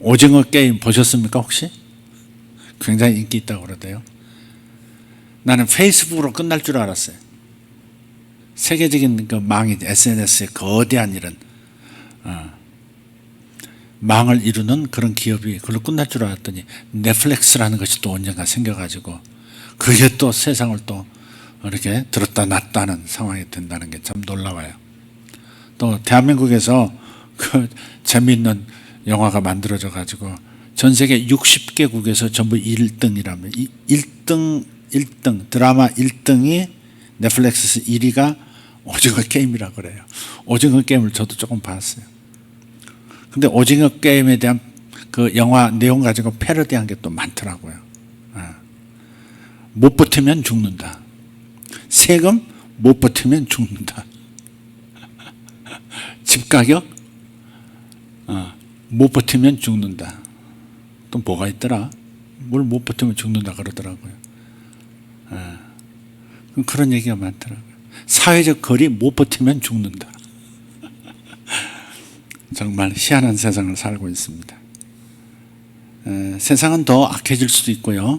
오징어 게임 보셨습니까 혹시? 굉장히 인기 있다고 그러대요. 나는 페이스북으로 끝날 줄 알았어요. 세계적인 그 망이 SNS의 거대한 이런 망을 이루는 그런 기업이 그걸로 끝날 줄 알았더니 넷플릭스라는 것이 또 언젠가 생겨가지고 그게 또 세상을 또 이렇게 들었다 놨다는 상황이 된다는 게 참 놀라워요. 또 대한민국에서 그 재미있는 영화가 만들어져 가지고 전 세계 60개국에서 전부 1등이라면 1등 드라마 1등이 넷플릭스 1위가 오징어 게임이라고 그래요. 오징어 게임을 저도 조금 봤어요. 근데 오징어 게임에 대한 그 영화 내용 가지고 패러디한 게 또 많더라고요. 못 버티면 죽는다. 세금 못 버티면 죽는다. 집 가격 못 버티면 죽는다. 또 뭐가 있더라? 뭘 못 버티면 죽는다 그러더라고요. 그런 얘기가 많더라고요. 사회적 거리 못 버티면 죽는다. 정말 희한한 세상을 살고 있습니다. 세상은 더 악해질 수도 있고요.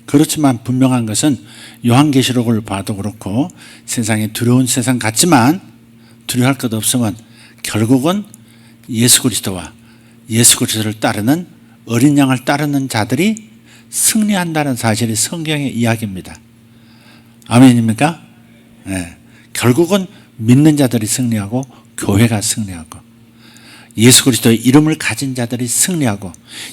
그렇지만 분명한 것은 요한계시록을 봐도 그렇고 세상이 두려운 세상 같지만 두려워할 것 없으면 결국은 예수 그리스도와 예수 그리스도를 따르는 어린 양을 따르는 자들이 승리한다는 사실이 성경의 이야기입니다. 아멘입니까? 네. 결국은 믿는 자들이 승리하고 교회가 승리하고 예수 그리스도의 이름을 가진 자들이 승리하고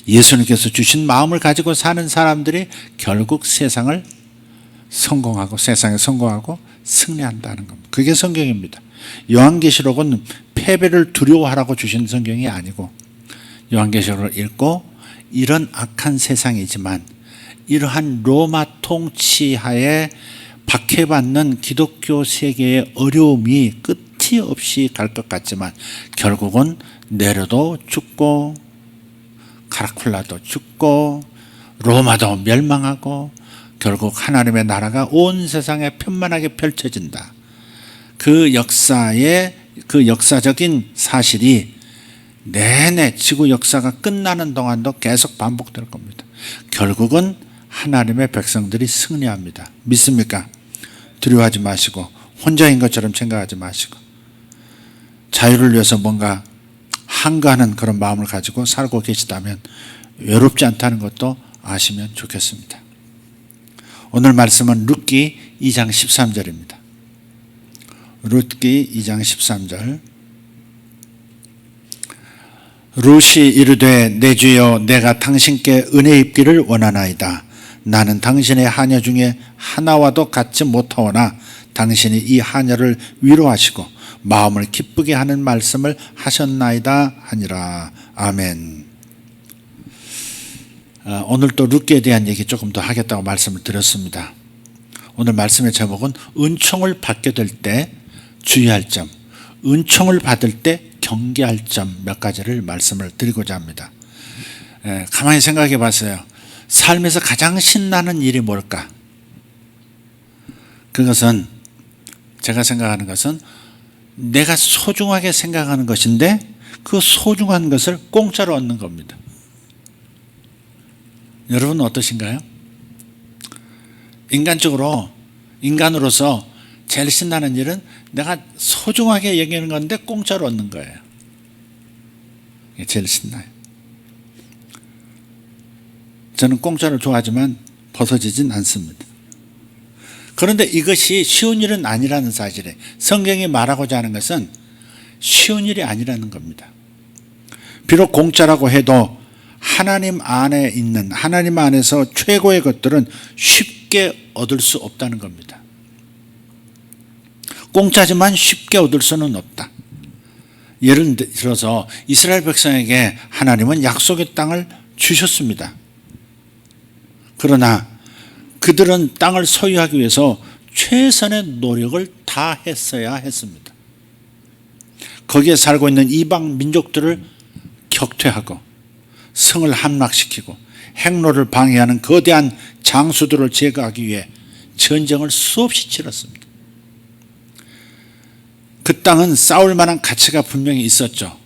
예수님께서 주신 마음을 가지고 사는 사람들이 결국 세상에 성공하고 승리한다는 겁니다. 그게 성경입니다. 요한계시록은 패배를 두려워하라고 주신 성경이 아니고 요한계시록을 읽고 이런 악한 세상이지만 이러한 로마 통치하에 박해받는 기독교 세계의 어려움이 끝이 없이 갈 것 같지만 결국은 네로도 죽고 카라쿨라도 죽고 로마도 멸망하고 결국 하나님의 나라가 온 세상에 편만하게 펼쳐진다. 그 역사적인 사실이 내내 지구 역사가 끝나는 동안도 계속 반복될 겁니다. 결국은 하나님의 백성들이 승리합니다. 믿습니까? 두려워하지 마시고 혼자인 것처럼 생각하지 마시고 자유를 위해서 뭔가 한가하는 그런 마음을 가지고 살고 계시다면 외롭지 않다는 것도 아시면 좋겠습니다. 오늘 말씀은 룻기 2장 13절입니다. 룻기 2장 13절. 룻이 이르되 내 주여 내가 당신께 은혜 입기를 원하나이다. 나는 당신의 하녀 중에 하나와도 같지 못하오나 당신이 이 하녀를 위로하시고 마음을 기쁘게 하는 말씀을 하셨나이다 하니라. 아멘. 오늘 또 룻기에 대한 얘기 조금 더 하겠다고 말씀을 드렸습니다. 오늘 말씀의 제목은 은총을 받게 될 때 주의할 점, 은총을 받을 때 경계할 점 몇 가지를 말씀을 드리고자 합니다. 가만히 생각해 봤어요. 삶에서 가장 신나는 일이 뭘까? 그것은 제가 생각하는 것은 내가 소중하게 생각하는 것인데 그 소중한 것을 공짜로 얻는 겁니다. 여러분은 어떠신가요? 인간으로서 제일 신나는 일은 내가 소중하게 여기는 건데 공짜로 얻는 거예요. 이게 제일 신나요. 저는 공짜를 좋아하지만 벗어지진 않습니다. 그런데 이것이 쉬운 일은 아니라는 사실에 성경이 말하고자 하는 것은 쉬운 일이 아니라는 겁니다. 비록 공짜라고 해도 하나님 안에 있는 하나님 안에서 최고의 것들은 쉽게 얻을 수 없다는 겁니다. 공짜지만 쉽게 얻을 수는 없다. 예를 들어서 이스라엘 백성에게 하나님은 약속의 땅을 주셨습니다. 그러나 그들은 땅을 소유하기 위해서 최선의 노력을 다했어야 했습니다. 거기에 살고 있는 이방 민족들을 격퇴하고 성을 함락시키고 행로를 방해하는 거대한 장수들을 제거하기 위해 전쟁을 수없이 치렀습니다. 그 땅은 싸울 만한 가치가 분명히 있었죠.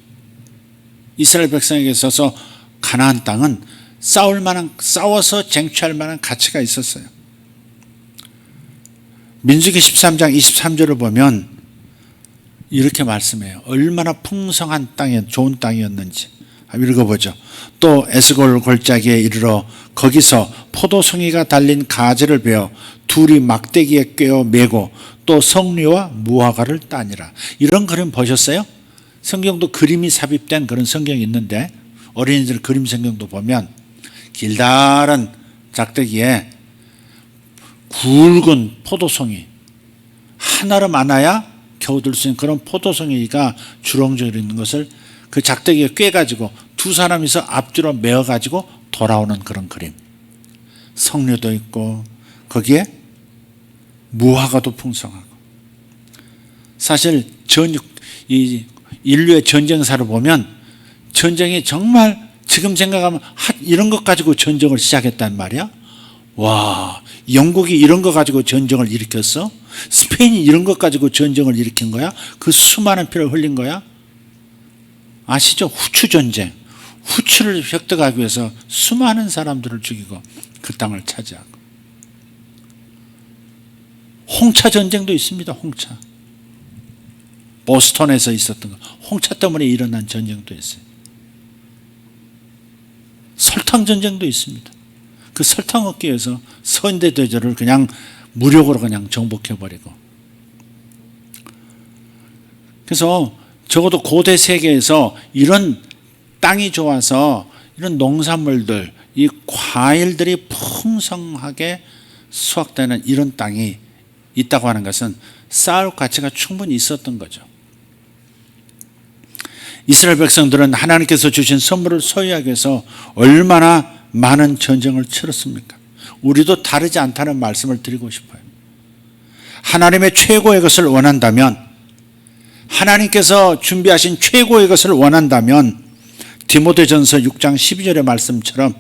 이스라엘 백성에게 있어서 가나안 땅은 싸워서 쟁취할 만한 가치가 있었어요. 민수기 13장 23절을 보면 이렇게 말씀해요. 얼마나 풍성한 땅이 좋은 땅이었는지 한번 읽어보죠. 또 에스골 골짜기에 이르러 거기서 포도송이가 달린 가지를 베어 둘이 막대기에 꿰어 메고 또 석류와 무화과를 따니라. 이런 그림 보셨어요? 성경도 그림이 삽입된 그런 성경이 있는데 어린이들 그림 성경도 보면 길다란 작대기에 굵은 포도송이 하나로 많아야 겨우 들 수 있는 그런 포도송이가 주렁주렁 있는 것을 그 작대기에 꿰가지고 두 사람이서 앞뒤로 메어가지고 돌아오는 그런 그림. 석류도 있고 거기에 무화과도 풍성하고. 사실 이 인류의 전쟁사를 보면 전쟁이 정말 지금 생각하면 이런 것 가지고 전쟁을 시작했단 말이야. 와, 영국이 이런 거 가지고 전쟁을 일으켰어? 스페인이 이런 것 가지고 전쟁을 일으킨 거야? 그 수많은 피를 흘린 거야? 아시죠? 후추 전쟁. 후추를 획득하기 위해서 수많은 사람들을 죽이고 그 땅을 차지하고. 홍차 전쟁도 있습니다. 홍차. 보스턴에서 있었던 거. 홍차 때문에 일어난 전쟁도 있어요. 설탕 전쟁도 있습니다. 그 설탕 얻기 위해서 서인대제도를 그냥 무력으로 그냥 정복해버리고. 그래서 적어도 고대 세계에서 이런 땅이 좋아서 이런 농산물들, 이 과일들이 풍성하게 수확되는 이런 땅이 있다고 하는 것은 쌓을 가치가 충분히 있었던 거죠. 이스라엘 백성들은 하나님께서 주신 선물을 소유하기 위해서 얼마나 많은 전쟁을 치렀습니까? 우리도 다르지 않다는 말씀을 드리고 싶어요. 하나님의 최고의 것을 원한다면, 하나님께서 준비하신 최고의 것을 원한다면 디모데전서 6장 12절의 말씀처럼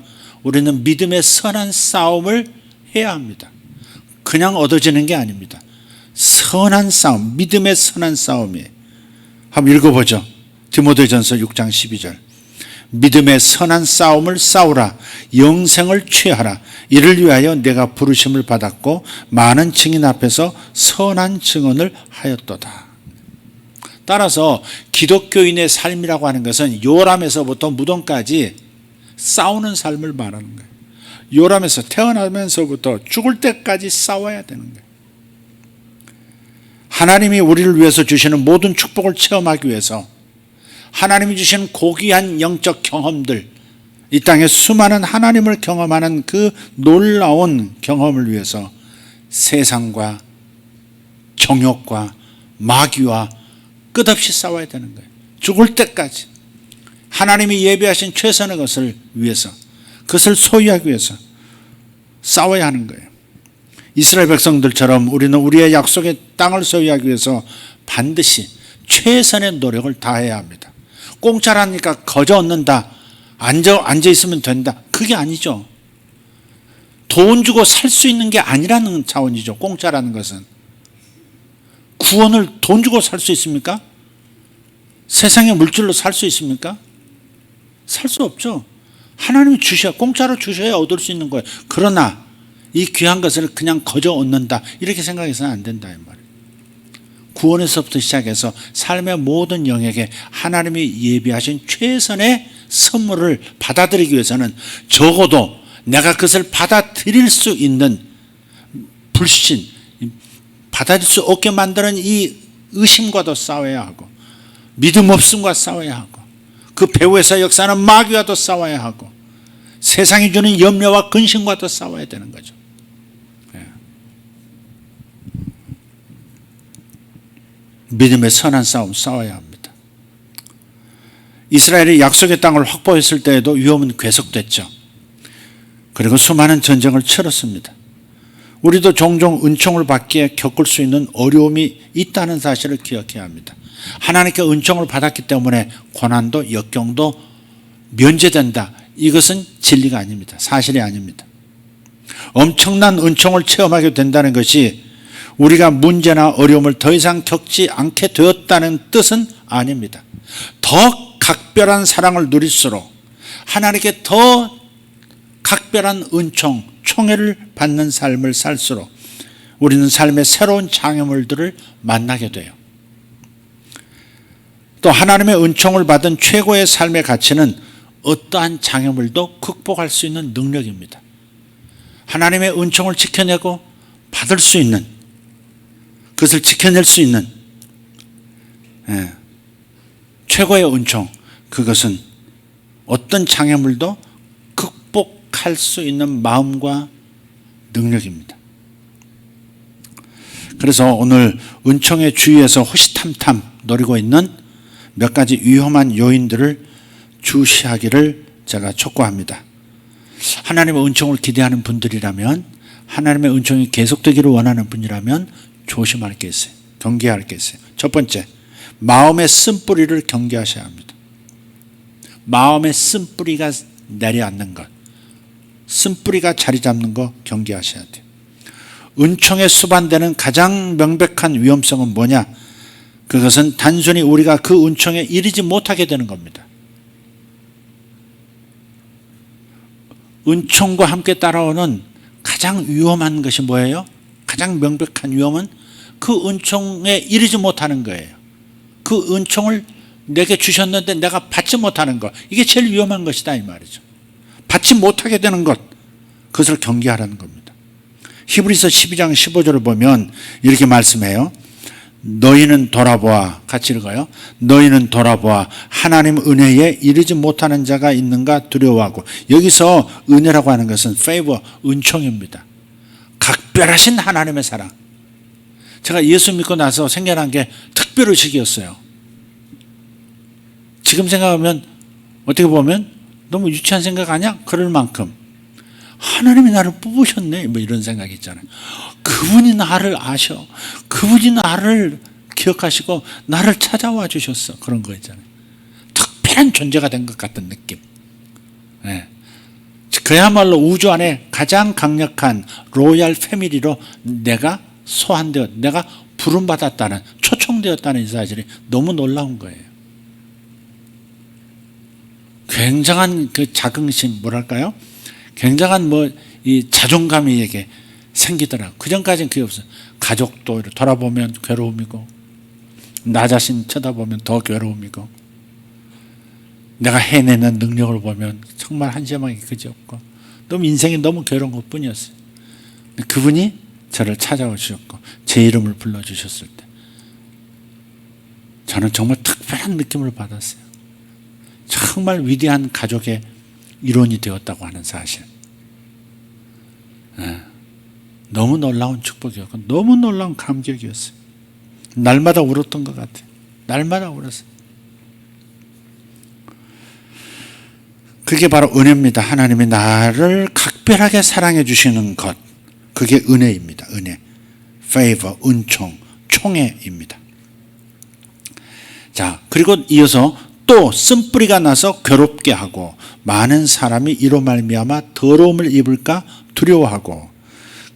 우리는 믿음의 선한 싸움을 해야 합니다. 그냥 얻어지는 게 아닙니다. 선한 싸움, 믿음의 선한 싸움이에요. 한번 읽어보죠. 디모데전서 6장 12절. 믿음의 선한 싸움을 싸우라. 영생을 취하라. 이를 위하여 내가 부르심을 받았고 많은 증인 앞에서 선한 증언을 하였도다. 따라서 기독교인의 삶이라고 하는 것은 요람에서부터 무덤까지 싸우는 삶을 말하는 거예요. 요람에서 태어나면서부터 죽을 때까지 싸워야 되는 거예요. 하나님이 우리를 위해서 주시는 모든 축복을 체험하기 위해서 하나님이 주신 고귀한 영적 경험들, 이 땅에 수많은 하나님을 경험하는 그 놀라운 경험을 위해서 세상과 정욕과 마귀와 끝없이 싸워야 되는 거예요. 죽을 때까지 하나님이 예비하신 최선의 것을 위해서, 그것을 소유하기 위해서 싸워야 하는 거예요. 이스라엘 백성들처럼 우리는 우리의 약속의 땅을 소유하기 위해서 반드시 최선의 노력을 다해야 합니다. 공짜라니까 거저 얻는다, 앉아 있으면 된다, 그게 아니죠. 돈 주고 살 수 있는 게 아니라는 차원이죠. 공짜라는 것은. 구원을 돈 주고 살 수 있습니까? 세상의 물질로 살 수 있습니까? 살 수 없죠. 하나님이 주셔야, 공짜로 주셔야 얻을 수 있는 거예요. 그러나 이 귀한 것을 그냥 거저 얻는다, 이렇게 생각해서는 안 된다 이 말이에요. 구원에서부터 시작해서 삶의 모든 영역에 하나님이 예비하신 최선의 선물을 받아들이기 위해서는 적어도 내가 그것을 받아들일 수 있는 불신, 받아들일 수 없게 만드는 이 의심과도 싸워야 하고, 믿음 없음과 싸워야 하고, 그 배후에서 역사하는 마귀와도 싸워야 하고, 세상이 주는 염려와 근심과도 싸워야 되는 거죠. 믿음의 선한 싸움 싸워야 합니다. 이스라엘이 약속의 땅을 확보했을 때에도 위험은 계속됐죠. 그리고 수많은 전쟁을 치렀습니다. 우리도 종종 은총을 받기에 겪을 수 있는 어려움이 있다는 사실을 기억해야 합니다. 하나님께 은총을 받았기 때문에 고난도 역경도 면제된다, 이것은 진리가 아닙니다. 사실이 아닙니다. 엄청난 은총을 체험하게 된다는 것이 우리가 문제나 어려움을 더 이상 겪지 않게 되었다는 뜻은 아닙니다. 더 각별한 사랑을 누릴수록, 하나님께 더 각별한 은총, 총애를 받는 삶을 살수록 우리는 삶의 새로운 장애물들을 만나게 돼요. 또 하나님의 은총을 받은 최고의 삶의 가치는 어떠한 장애물도 극복할 수 있는 능력입니다. 하나님의 은총을 지켜내고 받을 수 있는, 그것을 지켜낼 수 있는 최고의 은총, 그것은 어떤 장애물도 극복할 수 있는 마음과 능력입니다. 그래서 오늘 은총의 주위에서 호시탐탐 노리고 있는 몇 가지 위험한 요인들을 주시하기를 제가 촉구합니다. 하나님의 은총을 기대하는 분들이라면, 하나님의 은총이 계속되기를 원하는 분이라면 조심할 게 있어요. 경계할 게 있어요. 첫 번째, 마음의 쓴뿌리를 경계하셔야 합니다. 마음의 쓴뿌리가 내려앉는 것, 쓴뿌리가 자리 잡는 것 경계하셔야 돼요. 은총에 수반되는 가장 명백한 위험성은 뭐냐? 그것은 단순히 우리가 그 은총에 이르지 못하게 되는 겁니다. 은총과 함께 따라오는 가장 위험한 것이 뭐예요? 가장 명백한 위험은 그 은총에 이르지 못하는 거예요. 그 은총을 내게 주셨는데 내가 받지 못하는 것, 이게 제일 위험한 것이다 이 말이죠. 받지 못하게 되는 것, 그것을 경계하라는 겁니다. 히브리서 12장 15절을 보면 이렇게 말씀해요. 너희는 돌아보아, 같이 읽어요. 너희는 돌아보아 하나님 은혜에 이르지 못하는 자가 있는가 두려워하고. 여기서 은혜라고 하는 것은 favor, 은총입니다. 각별하신 하나님의 사랑. 제가 예수 믿고 나서 생겨난 게 특별의식이었어요. 지금 생각하면 어떻게 보면 너무 유치한 생각 아니야? 그럴 만큼 하나님이 나를 뽑으셨네, 뭐 이런 생각이 있잖아요. 그분이 나를 아셔, 그분이 나를 기억하시고 나를 찾아와 주셨어, 그런 거 있잖아요. 특별한 존재가 된 것 같은 느낌. 그야말로 우주 안에 가장 강력한 로얄 패밀리로 내가 소환되었, 내가 부름받았다는, 초청되었다는 이 사실이 너무 놀라운 거예요. 굉장한 그 자긍심, 뭐랄까요? 굉장한 이 자존감이 에게 생기더라고요. 그전까지는 그게 없어요. 가족도 돌아보면 괴로움이고, 나 자신 쳐다보면 더 괴로움이고, 내가 해내는 능력을 보면 정말 한심하게 그지없고, 너무 인생이 너무 괴로운 것 뿐이었어요. 그분이 저를 찾아와 주셨고 제 이름을 불러주셨을 때 저는 정말 특별한 느낌을 받았어요. 정말 위대한 가족의 일원이 되었다고 하는 사실. 너무 놀라운 축복이었고 너무 놀라운 감격이었어요. 날마다 울었던 것 같아요. 날마다 울었어요. 그게 바로 은혜입니다. 하나님이 나를 각별하게 사랑해 주시는 것, 그게 은혜입니다. 은혜, favor, 은총, 총애입니다. 자, 그리고 이어서 또 쓴뿌리가 나서 괴롭게 하고 많은 사람이 이로 말미암아 더러움을 입을까 두려워하고.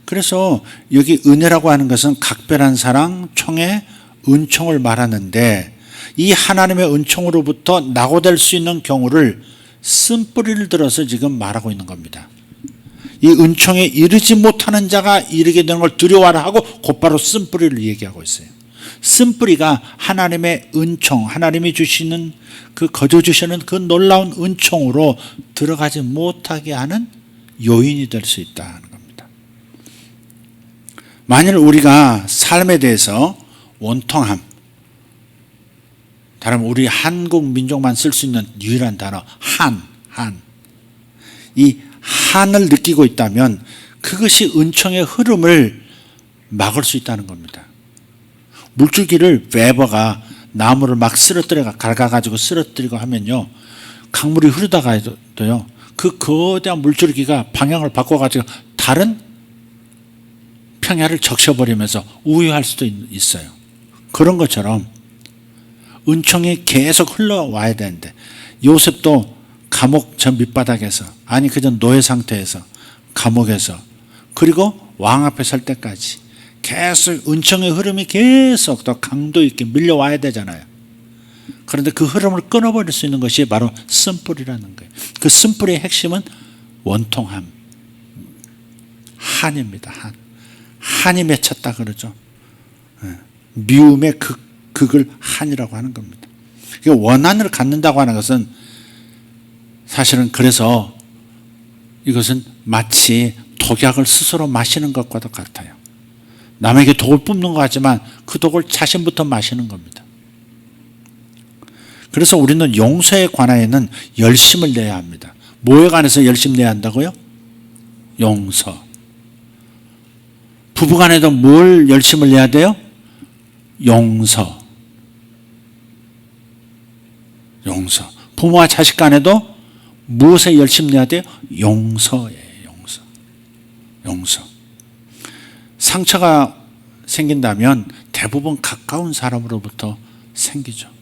그래서 여기 은혜라고 하는 것은 각별한 사랑, 총애, 은총을 말하는데, 이 하나님의 은총으로부터 낙오될 수 있는 경우를 쓴뿌리를 들어서 지금 말하고 있는 겁니다. 이 은총에 이르지 못하는 자가 이르게 되는 걸 두려워하라 하고 곧바로 쓴뿌리를 얘기하고 있어요. 쓴뿌리가 하나님의 은총, 하나님이 주시는 그 거저 주시는 그 놀라운 은총으로 들어가지 못하게 하는 요인이 될 수 있다는 겁니다. 만일 우리가 삶에 대해서 원통함, 다른 우리 한국 민족만 쓸 수 있는 유일한 단어 한. 이 한을 느끼고 있다면 그것이 은총의 흐름을 막을 수 있다는 겁니다. 물줄기를 웨버가 나무를 막 갈가가지고 쓰러뜨리고 하면요, 강물이 흐르다가도요, 그 거대한 물줄기가 방향을 바꿔가지고 다른 평야를 적셔버리면서 우회할 수도 있어요. 그런 것처럼 은총이 계속 흘러와야 되는데, 요셉도 감옥 저 밑바닥에서, 아니 그저 노예 상태에서, 감옥에서, 그리고 왕 앞에 설 때까지 계속 은총의 흐름이 계속 더 강도 있게 밀려와야 되잖아요. 그런데 그 흐름을 끊어버릴 수 있는 것이 바로 쓴뿌리라는 거예요. 그 쓴뿌리의 핵심은 원통함, 한입니다. 한이 맺혔다 그러죠. 미움의 극을 한이라고 하는 겁니다. 원한을 갖는다고 하는 것은 사실은 그래서 이것은 마치 독약을 스스로 마시는 것과도 같아요. 남에게 독을 뿜는 것 같지만 그 독을 자신부터 마시는 겁니다. 그래서 우리는 용서에 관하여는 열심을 내야 합니다. 뭐에 관해서 열심 내야 한다고요? 용서. 부부간에도 뭘 열심을 내야 돼요? 용서. 용서. 부모와 자식 간에도 무엇에 열심 내야 돼요? 용서예요. 용서. 상처가 생긴다면 대부분 가까운 사람으로부터 생기죠.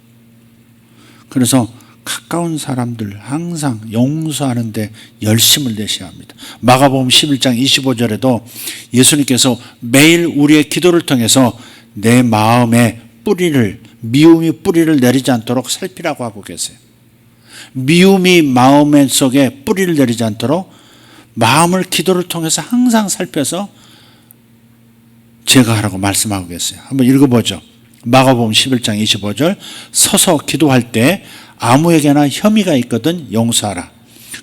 그래서 가까운 사람들 항상 용서하는데 열심을 내셔야 합니다. 마가복음 11장 25절에도 예수님께서 매일 우리의 기도를 통해서 내 마음에 미움이 뿌리를 내리지 않도록 살피라고 하고 계세요. 미움이 마음 속에 뿌리를 내리지 않도록 마음을 기도를 통해서 항상 살펴서 제거하라고 말씀하고 계세요. 한번 읽어보죠. 마가복음 11장 25절 서서 기도할 때 아무에게나 혐의가 있거든 용서하라.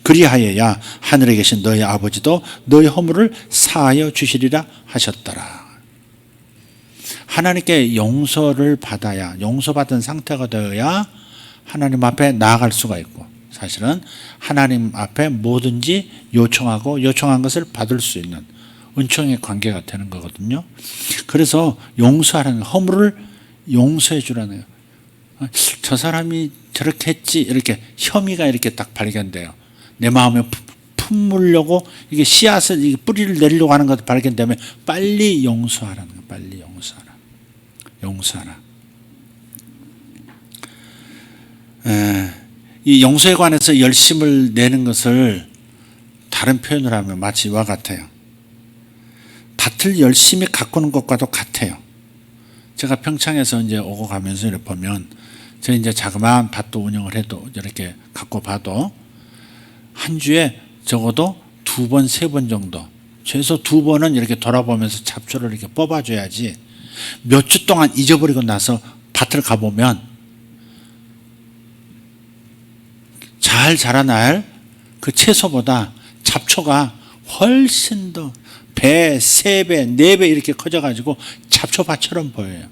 그리하여야 하늘에 계신 너희 아버지도 너희 허물을 사하여 주시리라 하셨더라. 하나님께 용서를 받아야, 용서받은 상태가 되어야 하나님 앞에 나아갈 수가 있고, 사실은 하나님 앞에 뭐든지 요청하고 요청한 것을 받을 수 있는 은총의 관계가 되는 거거든요. 그래서 용서하라는, 허물을 용서해 주라는 거예요. 저 사람이 저렇게 했지, 이렇게 혐의가 이렇게 딱 발견돼요. 내 마음에 품으려고 이게 씨앗을, 뿌리를 내리려고 하는 것도 발견되면 빨리 용서하라는 거예요. 빨리 용서하라. 용서하라. 이 용서에 관해서 열심을 내는 것을 다른 표현을 하면 마치 이와 같아요. 밭을 열심히 가꾸는 것과도 같아요. 제가 평창에서 이제 오고 가면서 이렇게 보면, 저 이제 자그마한 밭도 운영을 해도 이렇게 갖고 봐도 한 주에 적어도 2번, 3번 정도, 최소 2번은 이렇게 돌아보면서 잡초를 이렇게 뽑아줘야지 몇 주 동안 잊어버리고 나서 밭을 가보면 잘 자라날 그 채소보다 잡초가 훨씬 더 배, 3배, 4배 이렇게 커져가지고 잡초밭처럼 보여요.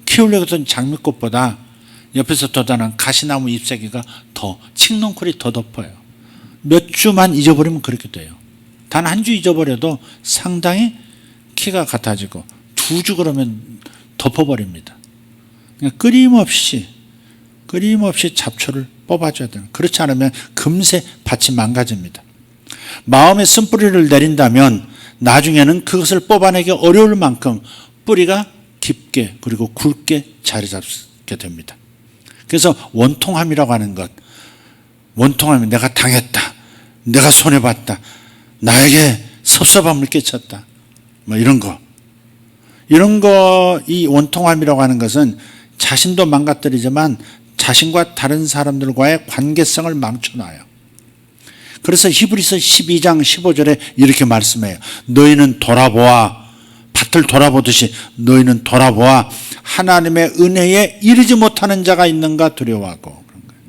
키우려고 했던 장미꽃보다 옆에서 돋아난 가시나무 잎사귀가 더, 칡넝쿨이 더 덮어요. 몇 주만 잊어버리면 그렇게 돼요. 단 한 주 잊어버려도 상당히 키가 같아지고 2주 그러면 덮어버립니다. 그냥 끊임없이 잡초를 뽑아줘야 돼요. 그렇지 않으면 금세 밭이 망가집니다. 마음에 쓴뿌리를 내린다면 나중에는 그것을 뽑아내기 어려울 만큼 뿌리가 깊게 그리고 굵게 자리 잡게 됩니다. 그래서 원통함이라고 하는 것, 원통함이 내가 당했다, 내가 손해봤다, 나에게 섭섭함을 끼쳤다, 뭐 이런 거, 이 원통함이라고 하는 것은 자신도 망가뜨리지만 자신과 다른 사람들과의 관계성을 망쳐놔요. 그래서 히브리서 12장 15절에 이렇게 말씀해요. 너희는 돌아보아, 밭을 돌아보듯이 너희는 돌아보아 하나님의 은혜에 이르지 못하는 자가 있는가 두려워하고. 그런 거예요.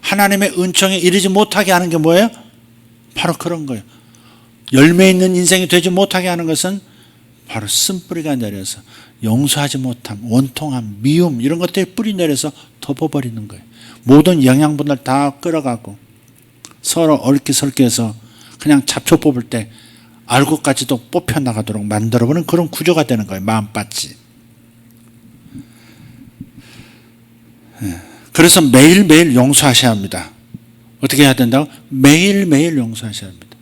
하나님의 은총에 이르지 못하게 하는 게 뭐예요? 바로 그런 거예요. 열매 있는 인생이 되지 못하게 하는 것은 바로 쓴뿌리가 내려서 용서하지 못함, 원통함, 미움 이런 것들이 뿌리 내려서 덮어버리는 거예요. 모든 영양분을 다 끌어가고 서로 얽히설키해서 그냥 잡초 뽑을 때 알곡까지도 뽑혀나가도록 만들어버리는 그런 구조가 되는 거예요. 마음밭이. 그래서 매일매일 용서하셔야 합니다. 어떻게 해야 된다고? 매일매일 용서하셔야 합니다.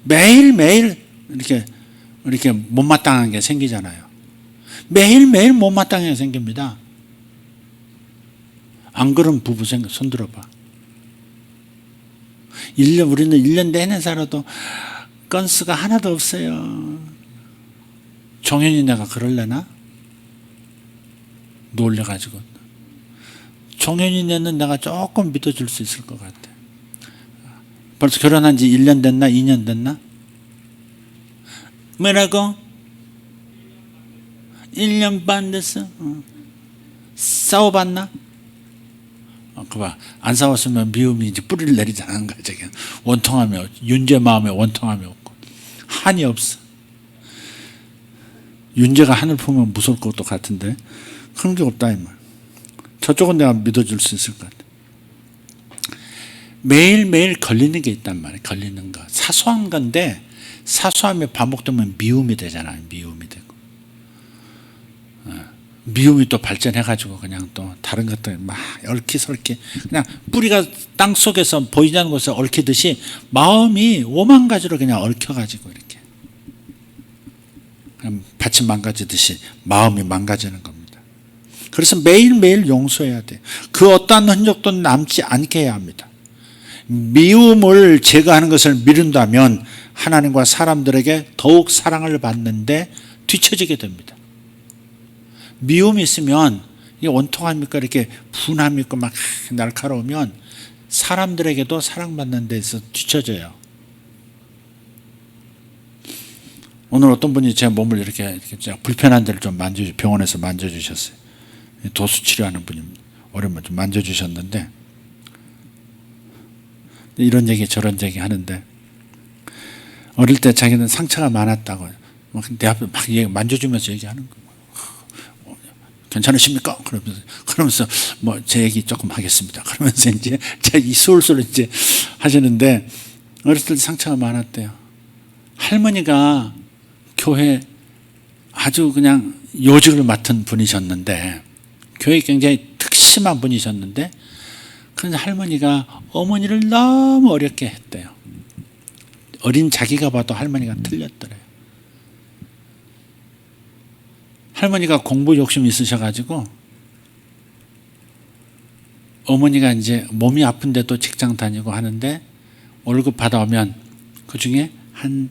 매일매일 이렇게 못마땅한 게 생기잖아요. 매일매일 못마땅한 게 생깁니다. 안 그런 부부 손들어봐. 우리는 1년 내내 살아도 건수가 하나도 없어요. 종현이 내가 그럴래나? 놀려가지고 종현이네는 내가 조금 믿어줄 수 있을 것 같아. 벌써 결혼한 지 1년 됐나? 2년 됐나? 뭐라고? 1년 반 됐어? 싸워봤나? 그봐, 안 싸웠으면 미움이 이제 뿌리를 내리지 않은 거야. 저게 원통함이 없고, 윤재 마음에 원통함이 없고 한이 없어. 윤재가 하늘 보면 무서울 것도 같은데 그런 게 없다 이 말. 저쪽은 내가 믿어줄 수 있을 것 같아. 매일매일 걸리는 게 있단 말이야. 걸리는 거 사소한 건데 사소함이 반복되면 미움이 되잖아요. 미움이 되고 미움이 또 발전해가지고 그냥 또 다른 것들 막 얽히설키 그냥 뿌리가 땅 속에서 보이지 않는 곳에 얽히듯이 마음이 오만 가지로 그냥 얽혀가지고 이렇게 그냥 밭이 망가지듯이 마음이 망가지는 겁니다. 그래서 매일매일 용서해야 돼요. 그 어떠한 흔적도 남지 않게 해야 합니다. 미움을 제거하는 것을 미룬다면 하나님과 사람들에게 더욱 사랑을 받는데 뒤처지게 됩니다. 미움이 있으면 이게 원통합니까? 이렇게 분함이 있고 막 날카로우면 사람들에게도 사랑받는 데서 뒤처져요. 오늘 어떤 분이 제 몸을 이렇게 불편한 데를 좀 병원에서 만져주셨어요. 도수 치료하는 분이 오랜만에 좀 만져주셨는데 이런 얘기 저런 얘기 하는데 어릴 때 자기는 상처가 많았다고 내 앞에 막 만져주면서 얘기하는 거예요. 괜찮으십니까? 그러면서 뭐 제 얘기 조금 하겠습니다. 그러면서 이제 이 술술 이제 하시는데 어렸을 때 상처가 많았대요. 할머니가 교회 아주 그냥 요직을 맡은 분이셨는데 교회 굉장히 특심한 분이셨는데 그런데 할머니가 어머니를 너무 어렵게 했대요. 어린 자기가 봐도 할머니가 틀렸더래요. 할머니가 공부 욕심이 있으셔가지고 어머니가 이제 몸이 아픈데도 직장 다니고 하는데 월급 받아오면 그 중에 한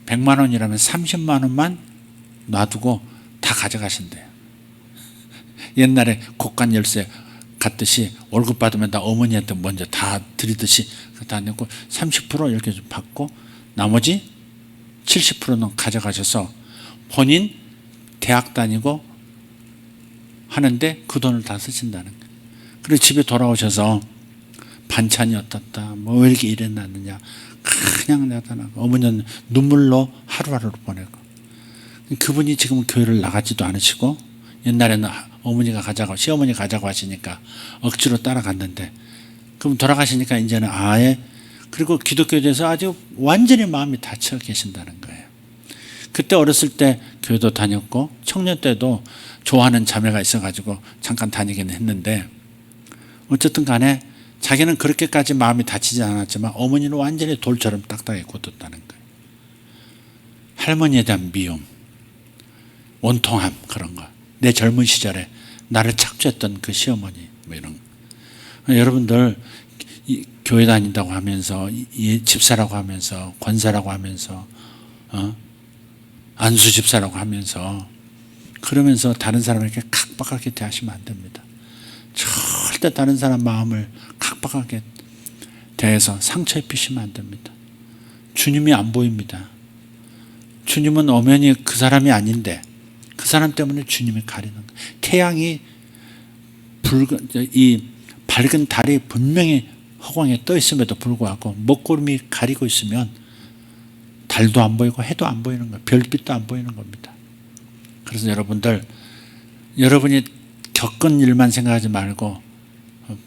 100만 원이라면 30만 원만 놔두고 다 가져가신대요. 옛날에 곡간 열쇠 갔듯이 월급 받으면 다 어머니한테 먼저 다 드리듯이 다 내고 30% 이렇게 좀 받고 나머지 70%는 가져가셔서 본인 대학 다니고 하는데 그 돈을 다 쓰신다는 거예요. 그리고 집에 돌아오셔서 반찬이 어떻다, 뭐 왜 이렇게 일해놨느냐, 그냥 나타나고 어머니는 눈물로 하루하루를 보내고 그분이 지금 교회를 나가지도 않으시고 옛날에는 어머니가 가자고 시어머니 가자고 하시니까 억지로 따라갔는데 그럼 돌아가시니까 이제는 아예 그리고 기독교에 대해서 아주 완전히 마음이 닫혀 계신다는 거예요. 그때 어렸을 때 교회도 다녔고 청년 때도 좋아하는 자매가 있어가지고 잠깐 다니긴 했는데 어쨌든 간에 자기는 그렇게까지 마음이 다치지 않았지만 어머니는 완전히 돌처럼 딱딱하게 굳었다는 거예요. 할머니에 대한 미움, 원통함 그런 거. 내 젊은 시절에 나를 착취했던 그 시어머니 뭐 이런 거. 여러분들 교회 다닌다고 하면서 집사라고 하면서 권사라고 하면서 안수 집사라고 하면서 그러면서 다른 사람에게 각박하게 대하시면 안 됩니다. 절대 다른 사람 마음을 각박하게 대해서 상처 입히시면 안 됩니다. 주님이 안 보입니다. 주님은 엄연히 그 사람이 아닌데 그 사람 때문에 주님이 가리는 거예요. 태양이 이 밝은 달이 분명히 허공에 떠 있음에도 불구하고 먹구름이 가리고 있으면 달도 안 보이고 해도 안 보이는 거예요. 별빛도 안 보이는 겁니다. 그래서 여러분들 여러분이 겪은 일만 생각하지 말고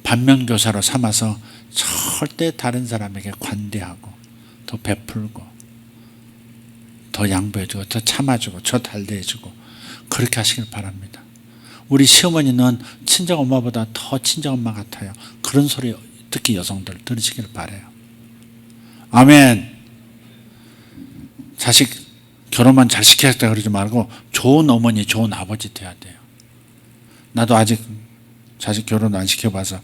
반면교사로 삼아서 절대 다른 사람에게 관대하고 더 베풀고 더 양보해주고 더 참아주고 더 달대해주고 그렇게 하시길 바랍니다. 우리 시어머니는 친정엄마보다 더 친정엄마 같아요. 그런 소리 특히 여성들 들으시길 바라요. 아멘. 자식 결혼만 잘 시켜야겠다 그러지 말고 좋은 어머니 좋은 아버지 돼야 돼요. 나도 아직 자식 결혼 안 시켜봐서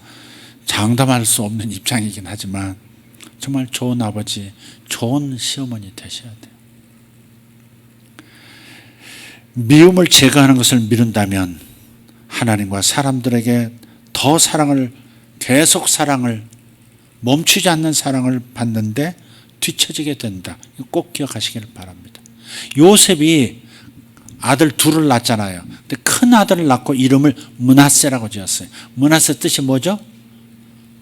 장담할 수 없는 입장이긴 하지만 정말 좋은 아버지 좋은 시어머니 되셔야 돼요. 미움을 제거하는 것을 미룬다면 하나님과 사람들에게 더 사랑을, 계속 사랑을, 멈추지 않는 사랑을 받는데 뒤처지게 된다. 꼭 기억하시길 바랍니다. 요셉이 아들 둘을 낳았잖아요. 근데 큰 아들을 낳고 이름을 므낫세라고 지었어요. 므낫세 뜻이 뭐죠?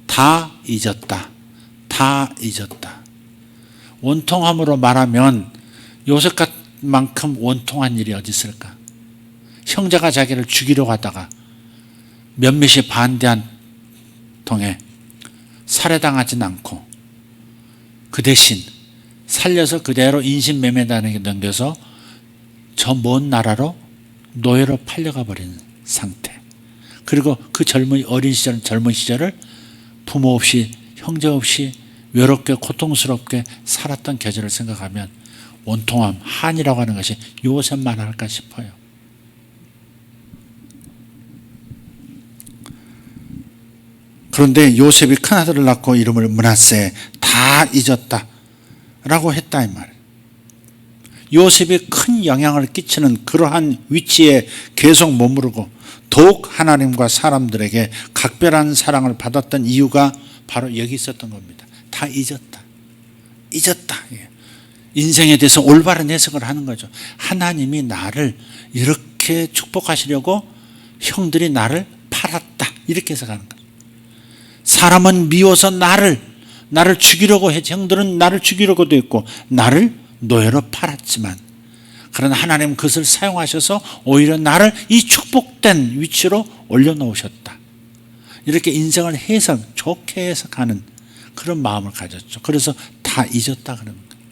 다 잊었다. 다 잊었다. 원통함으로 말하면 요셉만큼 원통한 일이 어디 있을까? 형제가 자기를 죽이려고 하다가 몇몇이 반대한 통에 살해당하진 않고 그 대신 살려서 그대로 인신매매단에게 넘겨서 저 먼 나라로 노예로 팔려가 버리는 상태. 그리고 그 어린 시절, 젊은 시절을 부모 없이 형제 없이 외롭게 고통스럽게 살았던 계절을 생각하면 원통함, 한이라고 하는 것이 요셉만 할까 싶어요. 그런데 요셉이 큰아들을 낳고 이름을 므낫세, 다 잊었다 라고 했다 이 말이에요. 요셉이 큰 영향을 끼치는 그러한 위치에 계속 머무르고 더욱 하나님과 사람들에게 각별한 사랑을 받았던 이유가 바로 여기 있었던 겁니다. 다 잊었다. 잊었다. 인생에 대해서 올바른 해석을 하는 거죠. 하나님이 나를 이렇게 축복하시려고 형들이 나를 팔았다. 이렇게 해석하는 거죠. 사람은 미워서 나를 죽이려고 했지. 형들은 나를 죽이려고도 했고 나를 노예로 팔았지만 그러나 하나님은 그것을 사용하셔서 오히려 나를 이 축복된 위치로 올려놓으셨다. 이렇게 인생을 좋게 해석하는 그런 마음을 가졌죠. 그래서 다 잊었다 그러는 거예요.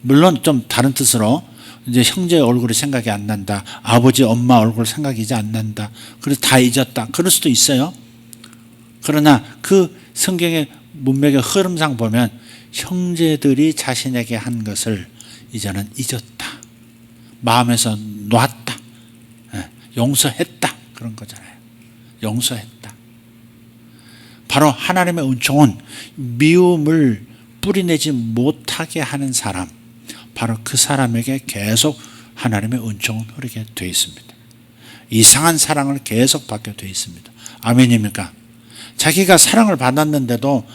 물론 좀 다른 뜻으로 이제 형제의 얼굴이 생각이 안 난다. 아버지 엄마 얼굴 생각이 이제 안 난다. 그래서 다 잊었다. 그럴 수도 있어요. 그러나 그 성경의 문맥의 흐름상 보면 형제들이 자신에게 한 것을 이제는 잊었다. 마음에서 놨다. 용서했다. 그런 거잖아요. 용서했다. 바로 하나님의 은총은 미움을 뿌리내지 못하게 하는 사람, 바로 그 사람에게 계속 하나님의 은총은 흐르게 되어 있습니다. 이상한 사랑을 계속 받게 되어 있습니다. 아멘입니까? 자기가 사랑을 받았는데도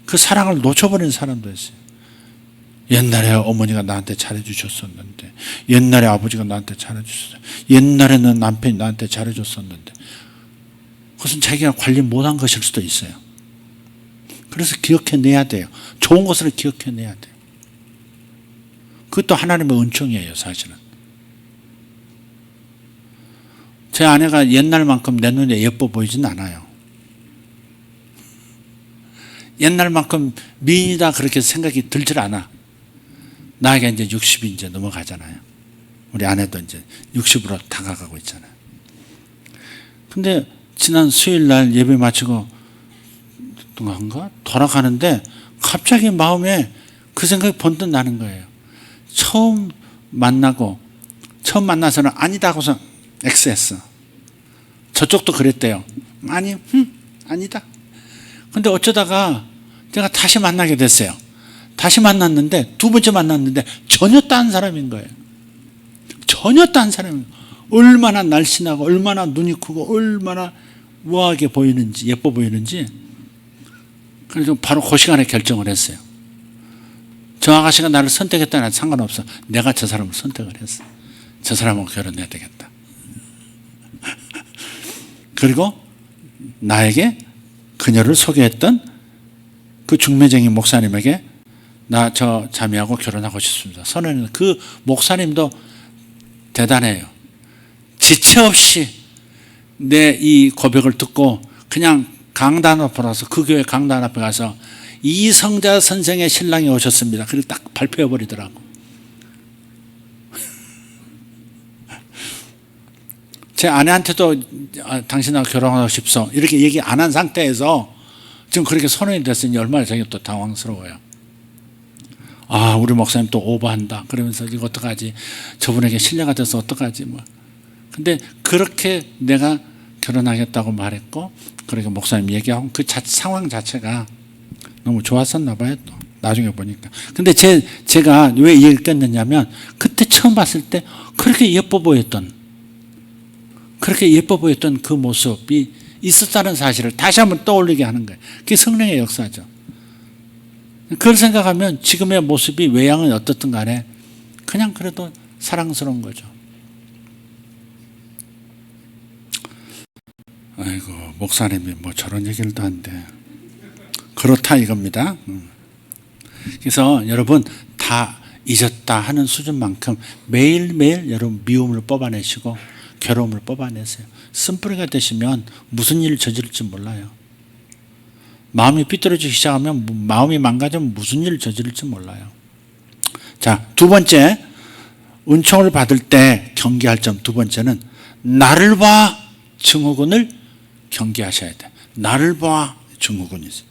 그 사랑을 놓쳐버린 사람도 있어요. 옛날에 어머니가 나한테 잘해주셨었는데, 옛날에 아버지가 나한테 잘해주셨어요. 옛날에는 남편이 나한테 잘해줬었는데, 그것은 자기가 관리 못한 것일 수도 있어요. 그래서 기억해내야 돼요. 좋은 것을 기억해내야 돼요. 그것도 하나님의 은총이에요, 사실은. 제 아내가 옛날만큼 내 눈에 예뻐 보이진 않아요. 옛날만큼 미인이다 그렇게 생각이 들질 않아. 나이가 이제 60이 이제 넘어가잖아요. 우리 아내도 이제 60으로 다가가고 있잖아요. 근데 지난 수요일 날 예배 마치고 돌아가는데 갑자기 마음에 그 생각이 번뜩 나는 거예요. 처음 만나서는 아니다 하고서 X했어. 저쪽도 그랬대요. 아니, 아니다. 근데 어쩌다가 제가 다시 만나게 됐어요. 다시 만났는데 두 번째 만났는데 전혀 딴 사람인 거예요. 전혀 딴 사람인 거예요. 얼마나 날씬하고 얼마나 눈이 크고 얼마나 우아하게 보이는지, 예뻐 보이는지. 그래서 바로 그 시간에 결정을 했어요. 저 아가씨가 나를 선택했다는 상관없어. 내가 저 사람을 선택을 했어. 저 사람하고 결혼해야 되겠다. 그리고 나에게 그녀를 소개했던 그 중매쟁이 목사님에게 나 저 자매하고 결혼하고 싶습니다. 선언했는데 그 목사님도 대단해요. 지체 없이 내 이 고백을 듣고 그냥 강단 앞으로 가서 그 교회 강단 앞에 가서 이성자 선생의 신랑이 오셨습니다. 그리고 딱 발표해버리더라고. 제 아내한테도 당신하고 결혼하고 싶소 이렇게 얘기 안 한 상태에서 지금 그렇게 선언이 됐으니 얼마나 자기가 또 당황스러워요. 아, 우리 목사님 또 오버한다. 그러면서 이거 어떡하지? 저분에게 신뢰가 돼서 어떡하지? 뭐. 근데 그렇게 내가 결혼하겠다고 말했고, 그렇게 목사님 얘기하고 그 상황 자체가 너무 좋았었나 봐요. 또 나중에 보니까. 근데 제가 왜 이 얘기를 깼느냐면 그때 처음 봤을 때 그렇게 예뻐 보였던 그 모습이 있었다는 사실을 다시 한번 떠올리게 하는 거예요. 그게 성령의 역사죠. 그걸 생각하면 지금의 모습이 외양은 어떻든 간에 그냥 그래도 사랑스러운 거죠. 아이고, 목사님이 뭐 저런 얘기를 도 한대. 그렇다 이겁니다. 그래서 여러분 다 잊었다 하는 수준만큼 매일매일 여러분 미움을 뽑아내시고 괴로움을 뽑아내세요. 쓴뿌리가 되시면 무슨 일을 저지를지 몰라요. 마음이 삐뚤어지기 시작하면, 마음이 망가지면 무슨 일을 저지를지 몰라요. 자, 두 번째, 은총을 받을 때 경계할 점 두 번째는 나를 봐 증후군을 경계하셔야 돼. 나를 봐 증후군이죠.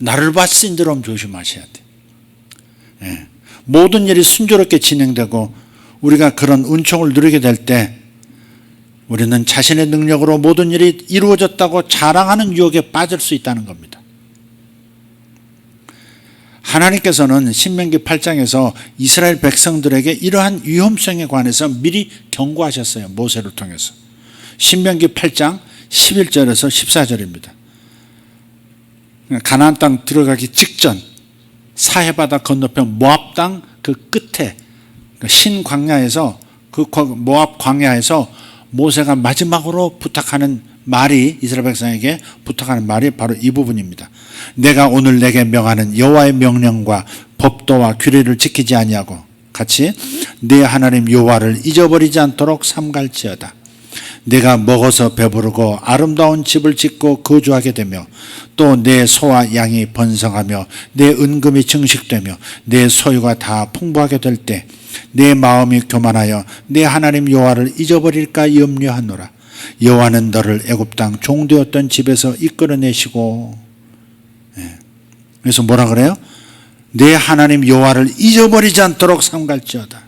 나를 봐 신드롬 조심하셔야 돼. 예. 모든 일이 순조롭게 진행되고 우리가 그런 은총을 누리게 될 때 우리는 자신의 능력으로 모든 일이 이루어졌다고 자랑하는 유혹에 빠질 수 있다는 겁니다. 하나님께서는 신명기 8장에서 이스라엘 백성들에게 이러한 위험성에 관해서 미리 경고하셨어요. 모세를 통해서. 신명기 8장 11절에서 14절입니다. 가나안 땅 들어가기 직전 사해바다 건너편 모압 땅 그 끝에 신광야에서 그 모압 광야에서 모세가 마지막으로 부탁하는 말이, 이스라엘 백성에게 부탁하는 말이 바로 이 부분입니다. 내가 오늘 내게 명하는 여호와의 명령과 법도와 규례를 지키지 아니하고 같이 내 하나님 여호와를 잊어버리지 않도록 삼갈지어다. 내가 먹어서 배부르고 아름다운 집을 짓고 거주하게 되며 또 내 소와 양이 번성하며 내 은금이 증식되며 내 소유가 다 풍부하게 될 때 내 마음이 교만하여 내 하나님 여호와를 잊어버릴까 염려하노라. 여호와는 너를 애굽 땅 종되었던 집에서 이끌어내시고, 그래서 뭐라 그래요? 내 하나님 여호와를 잊어버리지 않도록 삼갈지어다.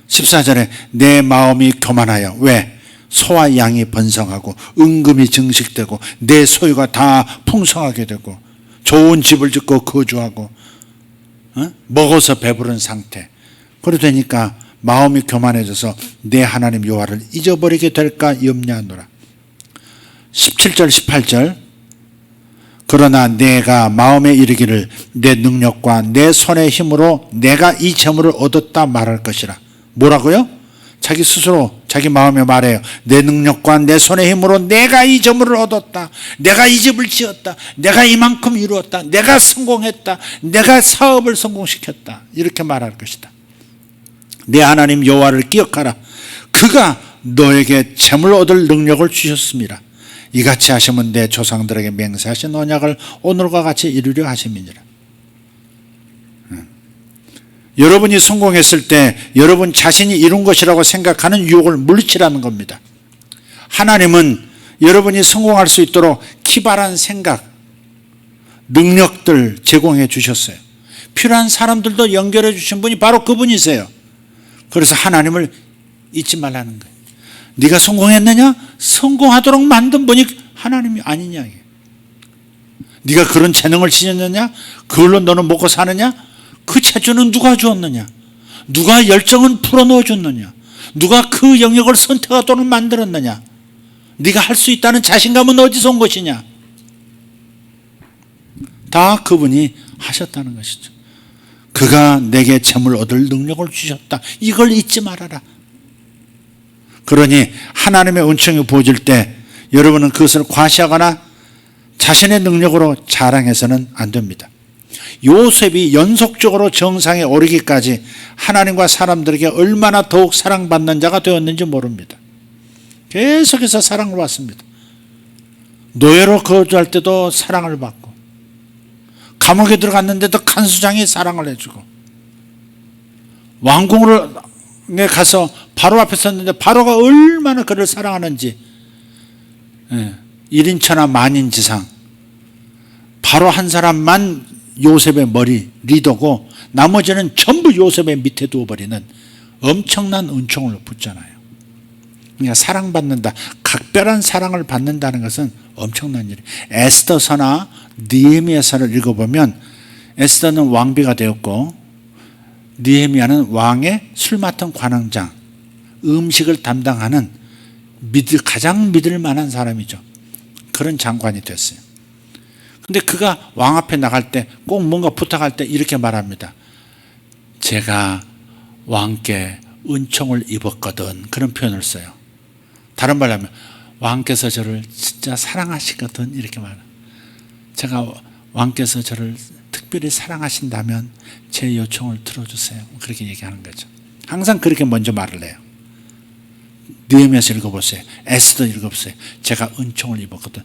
14절에 내 마음이 교만하여, 왜? 소와 양이 번성하고 은금이 증식되고 내 소유가 다 풍성하게 되고 좋은 집을 짓고 거주하고 먹어서 배부른 상태. 그래 되니까 마음이 교만해져서 내 하나님 여호와를 잊어버리게 될까 염려하노라. 17절 18절 그러나 내가 마음에 이르기를 내 능력과 내 손의 힘으로 내가 이 재물을 얻었다 말할 것이라. 뭐라고요? 자기 스스로 자기 마음에 말해요. 내 능력과 내 손의 힘으로 내가 이 재물을 얻었다. 내가 이 집을 지었다. 내가 이만큼 이루었다. 내가 성공했다. 내가 사업을 성공시켰다. 이렇게 말할 것이다. 내 하나님 여호와를 기억하라. 그가 너에게 재물 얻을 능력을 주셨습니다. 이같이 하시면 내 조상들에게 맹세하신 언약을 오늘과 같이 이루려 하심이니라. 여러분이 성공했을 때 여러분 자신이 이룬 것이라고 생각하는 유혹을 물리치라는 겁니다. 하나님은 여러분이 성공할 수 있도록 기발한 생각, 능력들 제공해 주셨어요. 필요한 사람들도 연결해 주신 분이 바로 그분이세요. 그래서 하나님을 잊지 말라는 거예요. 네가 성공했느냐? 성공하도록 만든 분이 하나님이 아니냐. 네가 그런 재능을 지녔느냐? 그걸로 너는 먹고 사느냐? 그 재주는 누가 주었느냐? 누가 열정은 풀어넣어 줬느냐? 누가 그 영역을 선택하도록 만들었느냐? 네가 할 수 있다는 자신감은 어디서 온 것이냐? 다 그분이 하셨다는 것이죠. 그가 내게 재물 얻을 능력을 주셨다. 이걸 잊지 말아라. 그러니 하나님의 은총이 부어질 때 여러분은 그것을 과시하거나 자신의 능력으로 자랑해서는 안 됩니다. 요셉이 연속적으로 정상에 오르기까지 하나님과 사람들에게 얼마나 더욱 사랑받는 자가 되었는지 모릅니다. 계속해서 사랑을 받습니다. 노예로 거주할 때도 사랑을 받고 감옥에 들어갔는데도 간수장이 사랑을 해주고 왕궁에 가서 바로 앞에 섰는데 바로가 얼마나 그를 사랑하는지 1인천하 만인지상 바로 한 사람만 요셉의 머리 리더고 나머지는 전부 요셉의 밑에 두어버리는 엄청난 은총을 붙잖아요. 그러니까 사랑받는다, 각별한 사랑을 받는다는 것은 엄청난 일이에요. 에스더서나 느헤미야서를 읽어보면 에스더는 왕비가 되었고 느헤미야는 왕의 술 맡은 관원장, 음식을 담당하는 가장 믿을 만한 사람이죠. 그런 장관이 됐어요. 근데 그가 왕 앞에 나갈 때 꼭 뭔가 부탁할 때 이렇게 말합니다. 제가 왕께 은총을 입었거든. 그런 표현을 써요. 다른 말로 하면 왕께서 저를 진짜 사랑하시거든. 이렇게 말해요. 제가 왕께서 저를 특별히 사랑하신다면 제 요청을 들어주세요. 그렇게 얘기하는 거죠. 항상 그렇게 먼저 말을 해요. 느헤미야서 읽어보세요. 에스더 읽어보세요. 제가 은총을 입었거든.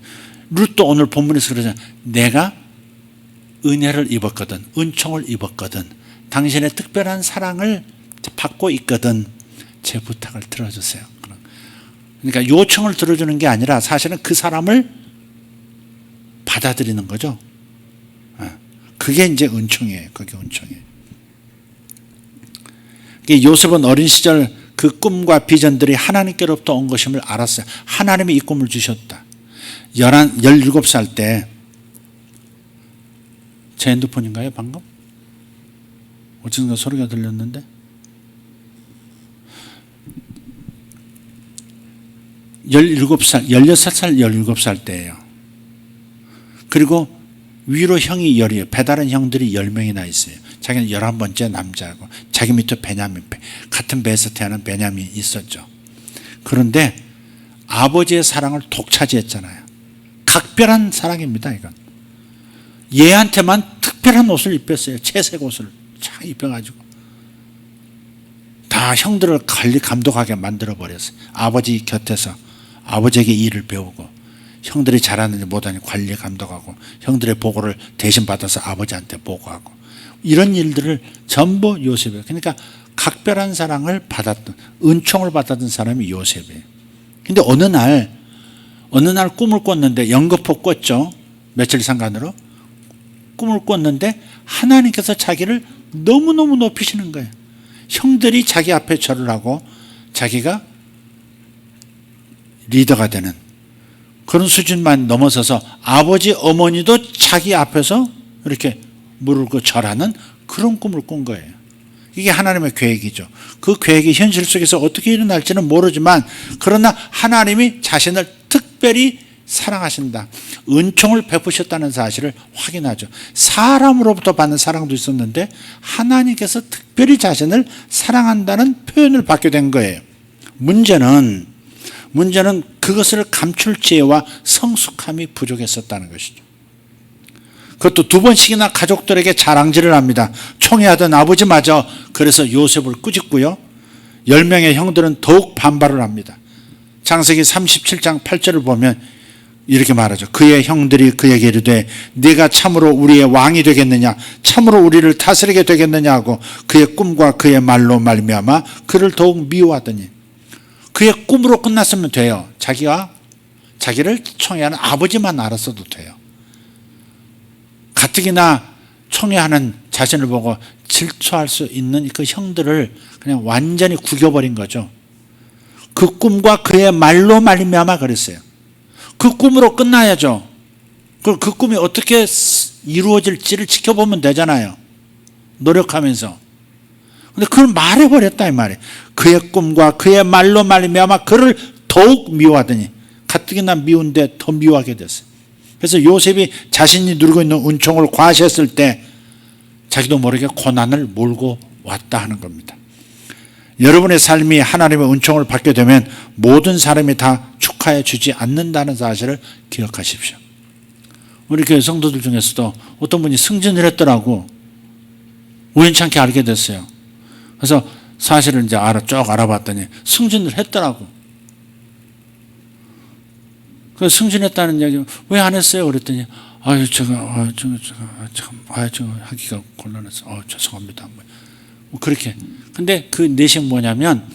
룻도 오늘 본문에서 그러잖아요. 내가 은혜를 입었거든. 은총을 입었거든. 당신의 특별한 사랑을 받고 있거든. 제 부탁을 들어주세요. 그러니까 요청을 들어주는 게 아니라 사실은 그 사람을 받아들이는 거죠. 그게 이제 은총이에요. 그게 은총이에요. 요셉은 어린 시절 그 꿈과 비전들이 하나님께로부터 온 것임을 알았어요. 하나님이 이 꿈을 주셨다. 17살 때 제 핸드폰인가요 방금? 어쨌든 소리가 들렸는데 16살, 16살, 17살 때예요. 그리고 위로 형이 10이에요. 배다른 형들이 10명이나 있어요. 자기는 11번째 남자고 자기 밑에 베냐민, 같은 배에서 태어난 베냐민이 있었죠. 그런데 아버지의 사랑을 독차지했잖아요. 각별한 사랑입니다. 이건 얘한테만 특별한 옷을 입혔어요. 채색 옷을 쫙 입혀가지고 다 형들을 관리 감독하게 만들어버렸어요. 아버지 곁에서 아버지에게 일을 배우고 형들이 잘하는지 못하는지 관리 감독하고 형들의 보고를 대신 받아서 아버지한테 보고하고 이런 일들을 전부 요셉이에요. 그러니까 각별한 사랑을 받았던, 은총을 받았던 사람이 요셉이에요. 근데 어느 날 꿈을 꿨는데 연거푸 꿨죠. 며칠 상간으로 꿈을 꿨는데 하나님께서 자기를 너무너무 높이시는 거예요. 형들이 자기 앞에 절을 하고 자기가 리더가 되는 그런 수준만 넘어서서 아버지 어머니도 자기 앞에서 이렇게 무릎 꿇고 절하는 그런 꿈을 꾼 거예요. 이게 하나님의 계획이죠. 그 계획이 현실 속에서 어떻게 일어날지는 모르지만 그러나 하나님이 자신을 특별히 사랑하신다. 은총을 베푸셨다는 사실을 확인하죠. 사람으로부터 받는 사랑도 있었는데 하나님께서 특별히 자신을 사랑한다는 표현을 받게 된 거예요. 문제는 그것을 감출 지혜와 성숙함이 부족했었다는 것이죠. 그것도 2번씩이나 가족들에게 자랑질을 합니다. 총애하던 아버지마저 그래서 요셉을 꾸짖고요. 10명의 형들은 더욱 반발을 합니다. 창세기 37장 8절을 보면 이렇게 말하죠. 그의 형들이 그에게 이르되 네가 참으로 우리의 왕이 되겠느냐, 참으로 우리를 다스리게 되겠느냐 하고 그의 꿈과 그의 말로 말미암아 그를 더욱 미워하더니, 그의 꿈으로 끝났으면 돼요. 자기를 총애하는 아버지만 알았어도 돼요. 가뜩이나 총애하는 자신을 보고 질투할 수 있는 그 형들을 그냥 완전히 구겨버린 거죠. 그 꿈과 그의 말로 말미암아 그랬어요. 그 꿈으로 끝나야죠. 그 꿈이 어떻게 이루어질지를 지켜보면 되잖아요. 노력하면서. 근데 그걸 말해버렸다 이 말이에요. 그의 꿈과 그의 말로 말미암아 그를 더욱 미워하더니, 가뜩이나 미운데 더 미워하게 됐어요. 그래서 요셉이 자신이 누리고 있는 은총을 과시했을 때 자기도 모르게 고난을 몰고 왔다 하는 겁니다. 여러분의 삶이 하나님의 은총을 받게 되면 모든 사람이 다 축하해 주지 않는다는 사실을 기억하십시오. 우리 교회 성도들 중에서도 어떤 분이 승진을 했더라고. 우연찮게 알게 됐어요. 그래서 사실을 이제 쭉 알아봤더니 승진을 했더라고. 그 승진했다는 얘기 왜 안 했어요? 그랬더니 제가 하기가 곤란해서 죄송합니다. 뭐 그렇게. 근데 그 내심 뭐냐면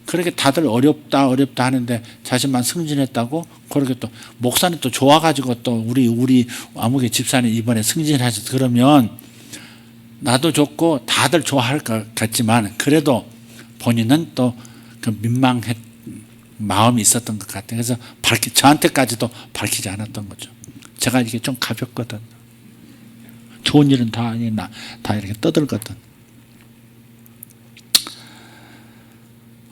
그렇게 다들 어렵다 하는데 자신만 승진했다고, 그렇게 또 목사님 또 좋아가지고 또 우리 아무개 집사님 이번에 승진하셔서 그러면 나도 좋고 다들 좋아할 것 같지만 그래도 본인은 또 그 민망했 마음이 있었던 것 같아요. 그래서 저한테까지도 밝히지 않았던 거죠. 제가 이게 좀 가볍거든. 좋은 일은 다 이렇게 떠들거든.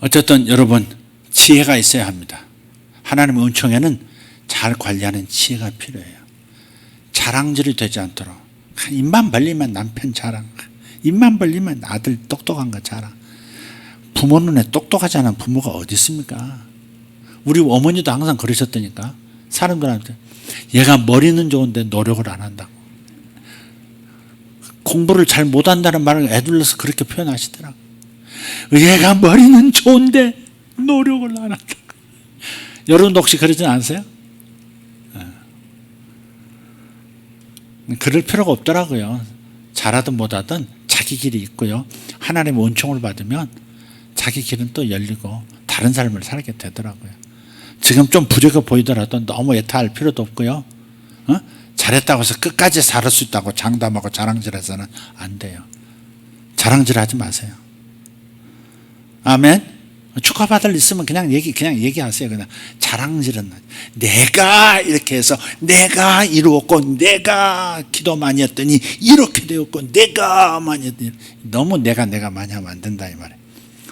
어쨌든 여러분 지혜가 있어야 합니다. 하나님의 은총에는 잘 관리하는 지혜가 필요해요. 자랑질이 되지 않도록. 입만 벌리면 남편 자랑, 입만 벌리면 아들 똑똑한 거 자랑. 부모 눈에 똑똑하지 않은 부모가 어디 있습니까? 우리 어머니도 항상 그러셨다니까. 사람들한테 얘가 머리는 좋은데 노력을 안 한다고. 공부를 잘 못한다는 말을 애둘러서 그렇게 표현하시더라고. 얘가 머리는 좋은데 노력을 안 한다고. 여러분도 혹시 그러진 않으세요? 그럴 필요가 없더라고요. 잘하든 못하든 자기 길이 있고요. 하나님의 은총을 받으면 자기 길은 또 열리고 다른 삶을 살게 되더라고요. 지금 좀 부족해 보이더라도 너무 애타할 필요도 없고요. 잘했다고 해서 끝까지 살을 수 있다고 장담하고 자랑질해서는 안 돼요. 자랑질하지 마세요. 아멘. 축하받을 일 있으면 그냥 얘기하세요. 그냥 자랑질은 내가 이렇게 해서 내가 이루었고 내가 기도 많이 했더니 이렇게 되었고 내가 많이 했더니 너무 내가 많이 하면 안 된다 이 말이에요.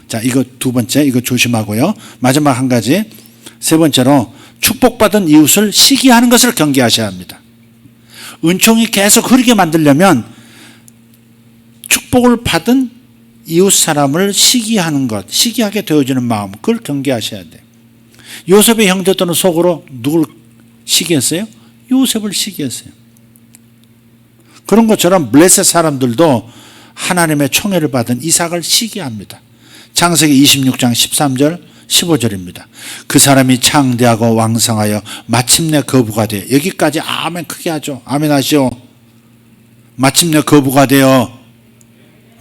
자, 이거 두 번째 이거 조심하고요. 마지막 한 가지 세 번째로 축복받은 이웃을 시기하는 것을 경계하셔야 합니다. 은총이 계속 흐르게 만들려면 축복을 받은 이웃 사람을 시기하는 것, 시기하게 되어지는 마음, 그걸 경계하셔야 돼요. 요셉의 형제들은 속으로 누굴 시기했어요? 요셉을 시기했어요. 그런 것처럼 블레셋 사람들도 하나님의 총애를 받은 이삭을 시기합니다. 창세기 26장 13절 15절입니다. 그 사람이 창대하고 왕성하여 마침내 거부가 되어, 여기까지 아멘 크게 하죠. 아멘 하시오. 마침내 거부가 되어,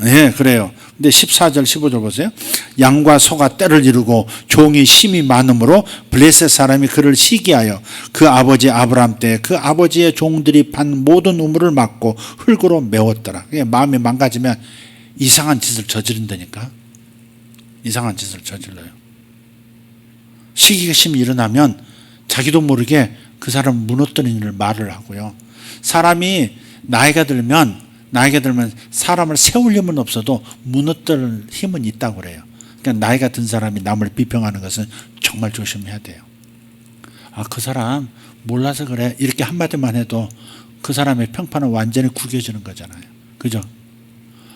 예, 그래요. 근데 14절 15절 보세요. 양과 소가 떼를 이루고 종이 심이 많으므로 블레셋 사람이 그를 시기하여 그 아버지 아브람 때 그 아버지의 종들이 판 모든 우물을 막고 흙으로 메웠더라. 마음이 망가지면 이상한 짓을 저지른다니까. 이상한 짓을 저질러요. 시기심이 일어나면 자기도 모르게 그 사람 무너뜨리는 말을 하고요. 사람이 나이가 들면 사람을 세울 힘은 없어도 무너뜨릴 힘은 있다고 그래요. 그러니까 나이가 든 사람이 남을 비평하는 것은 정말 조심해야 돼요. 아, 그 사람 몰라서 그래. 이렇게 한마디만 해도 그 사람의 평판은 완전히 구겨지는 거잖아요. 그죠?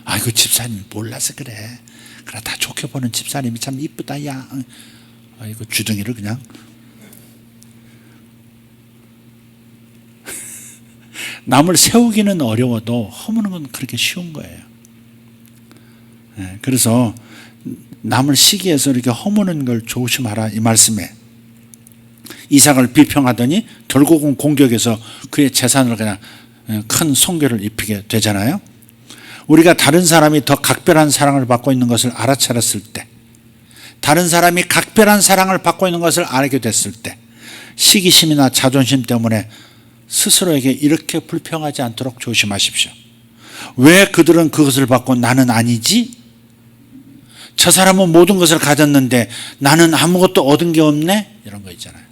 아, 그 집사님 몰라서 그래. 그래, 다 좋게 보는 집사님이 참 이쁘다, 야. 아, 이거 주둥이를 그냥. 남을 세우기는 어려워도 허무는 건 그렇게 쉬운 거예요. 그래서 남을 시기해서 이렇게 허무는 걸 조심하라 이 말씀에 이삭을 비평하더니 결국은 공격해서 그의 재산을 그냥 큰 손괴를 입히게 되잖아요. 우리가 다른 사람이 더 각별한 사랑을 받고 있는 것을 알아차렸을 때, 다른 사람이 각별한 사랑을 받고 있는 것을 알게 됐을 때 시기심이나 자존심 때문에 스스로에게 이렇게 불평하지 않도록 조심하십시오. 왜 그들은 그것을 받고 나는 아니지? 저 사람은 모든 것을 가졌는데 나는 아무것도 얻은 게 없네? 이런 거 있잖아요.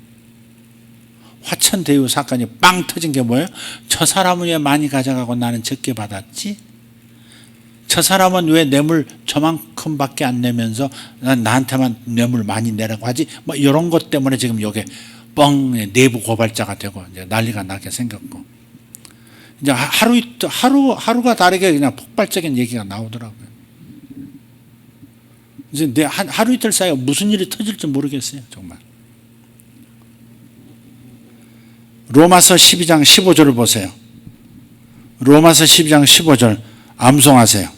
화천대유 사건이 빵 터진 게 뭐예요? 저 사람은 왜 많이 가져가고 나는 적게 받았지? 저 사람은 왜 뇌물 저만큼밖에 안 내면서 나한테만 뇌물 많이 내라고 하지? 뭐 이런 것 때문에 지금 이게 뻥 내부 고발자가 되고 이제 난리가 나게 생겼고, 이제 하루가 다르게 그냥 폭발적인 얘기가 나오더라고요. 이제 하루 이틀 사이에 무슨 일이 터질지 모르겠어요, 정말. 로마서 12장 15절을 보세요. 로마서 12장 15절 암송하세요.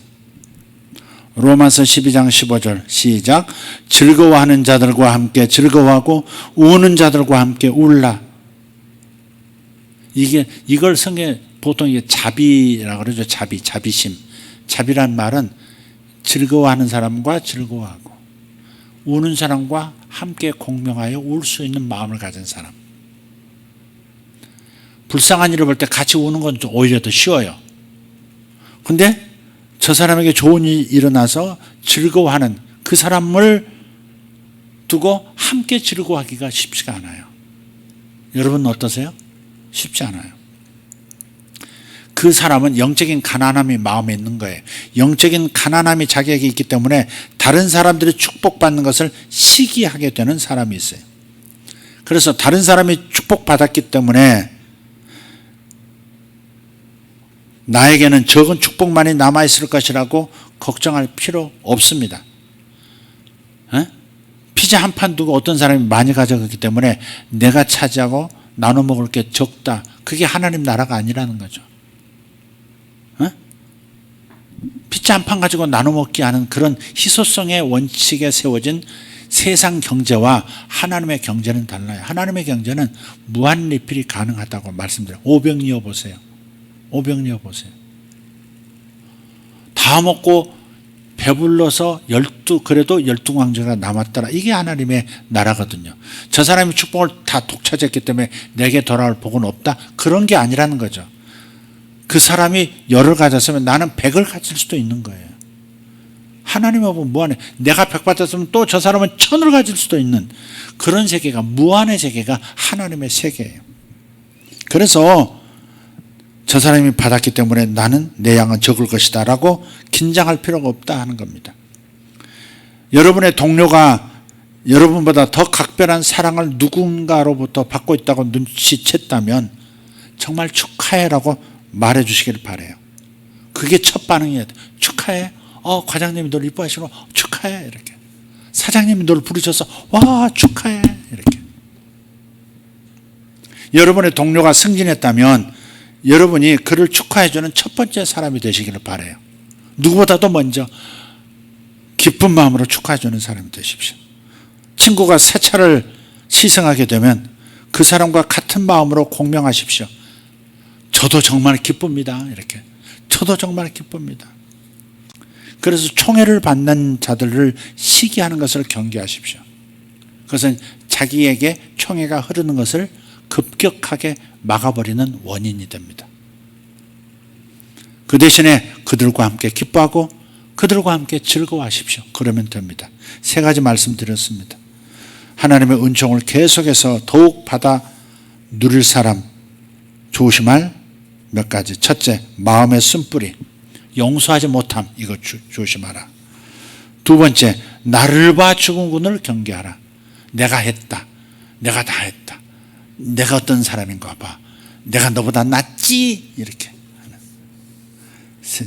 로마서 12장 15절 시작. 즐거워하는 자들과 함께 즐거워하고 우는 자들과 함께 울라. 이걸 성경에 보통 이게 자비라고 그러죠. 자비심. 자비란 말은 즐거워하는 사람과 즐거워하고 우는 사람과 함께 공명하여 울 수 있는 마음을 가진 사람. 불쌍한 일을 볼 때 같이 우는 건 오히려 더 쉬워요. 근데 저 사람에게 좋은 일이 일어나서 즐거워하는 그 사람을 두고 함께 즐거워하기가 쉽지가 않아요. 여러분은 어떠세요? 쉽지 않아요. 그 사람은 영적인 가난함이 마음에 있는 거예요. 영적인 가난함이 자기에게 있기 때문에 다른 사람들이 축복받는 것을 시기하게 되는 사람이 있어요. 그래서 다른 사람이 축복받았기 때문에 나에게는 적은 축복만이 남아있을 것이라고 걱정할 필요 없습니다. 피자 한 판 두고 어떤 사람이 많이 가져갔기 때문에 내가 차지하고 나눠 먹을 게 적다. 그게 하나님 나라가 아니라는 거죠. 피자 한 판 가지고 나눠 먹기 하는 그런 희소성의 원칙에 세워진 세상 경제와 하나님의 경제는 달라요. 하나님의 경제는 무한 리필이 가능하다고 말씀드려요. 오병이어 보세요. 오병이어 보세요. 다 먹고 배불러서 그래도 12왕조가 남았더라. 이게 하나님의 나라거든요. 저 사람이 축복을 다 독차지했기 때문에 내게 돌아올 복은 없다. 그런 게 아니라는 거죠. 그 사람이 10을 가졌으면 나는 100을 가질 수도 있는 거예요. 하나님은 무한해. 내가 100 받았으면 또 저 사람은 1000을 가질 수도 있는 그런 세계가, 무한의 세계가 하나님의 세계예요. 그래서 저 사람이 받았기 때문에 나는 내 양은 적을 것이다 라고 긴장할 필요가 없다 하는 겁니다. 여러분의 동료가 여러분보다 더 각별한 사랑을 누군가로부터 받고 있다고 눈치챘다면 정말 축하해라고 말해 주시길 바라요. 그게 첫 반응이에요. 축하해. 과장님이 널 이뻐하시고 축하해. 이렇게. 사장님이 널 부르셔서 와 축하해. 이렇게. 여러분의 동료가 승진했다면 여러분이 그를 축하해주는 첫 번째 사람이 되시기를 바라요. 누구보다도 먼저 기쁜 마음으로 축하해주는 사람이 되십시오. 친구가 새 차를 시승하게 되면 그 사람과 같은 마음으로 공명하십시오. 저도 정말 기쁩니다. 이렇게. 저도 정말 기쁩니다. 그래서 총애를 받는 자들을 시기하는 것을 경계하십시오. 그것은 자기에게 총애가 흐르는 것을 급격하게 막아버리는 원인이 됩니다. 그 대신에 그들과 함께 기뻐하고 그들과 함께 즐거워하십시오. 그러면 됩니다. 3가지 말씀드렸습니다. 하나님의 은총을 계속해서 더욱 받아 누릴 사람 조심할 몇 가지. 첫째, 마음의 쓴뿌리, 용서하지 못함. 이거 조심하라. 두 번째, 나를 봐 죽은군을 경계하라. 내가 했다. 내가 다 했다. 내가 어떤 사람인가 봐. 내가 너보다 낫지. 이렇게.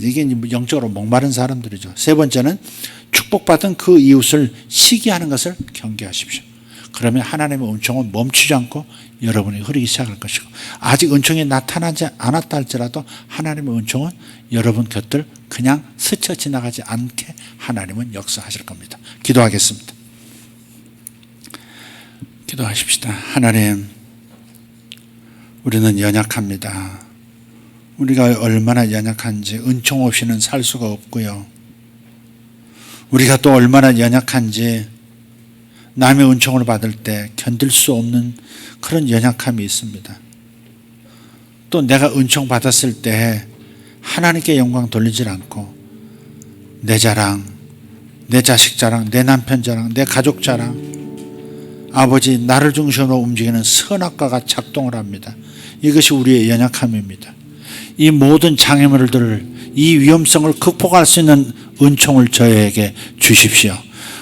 이게 영적으로 목마른 사람들이죠. 세 번째는 축복받은 그 이웃을 시기하는 것을 경계하십시오. 그러면 하나님의 은총은 멈추지 않고 여러분이 흐르기 시작할 것이고, 아직 은총이 나타나지 않았다 할지라도 하나님의 은총은 여러분 곁을 그냥 스쳐 지나가지 않게 하나님은 역사하실 겁니다. 기도하겠습니다. 기도하십시다. 하나님, 우리는 연약합니다. 우리가 얼마나 연약한지 은총 없이는 살 수가 없고요. 우리가 또 얼마나 연약한지 남의 은총을 받을 때 견딜 수 없는 그런 연약함이 있습니다. 또 내가 은총 받았을 때 하나님께 영광 돌리질 않고 내 자랑, 내 자식 자랑, 내 남편 자랑, 내 가족 자랑, 아버지 나를 중심으로 움직이는 선악과가 작동을 합니다. 이것이 우리의 연약함입니다. 이 모든 장애물들, 이 위험성을 극복할 수 있는 은총을 저에게 주십시오.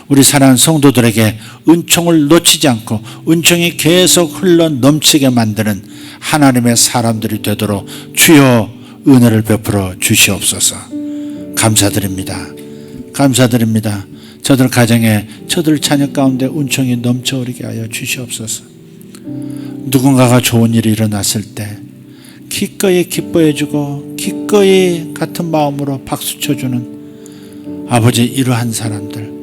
우리 사랑하는 성도들에게 은총을 놓치지 않고 은총이 계속 흘러 넘치게 만드는 하나님의 사람들이 되도록 주여 은혜를 베풀어 주시옵소서. 감사드립니다. 감사드립니다. 저들 가정에, 저들 자녀 가운데 은총이 넘쳐오르게 하여 주시옵소서. 누군가가 좋은 일이 일어났을 때 기꺼이 기뻐해주고 기꺼이 같은 마음으로 박수쳐주는 아버지, 이러한 사람들,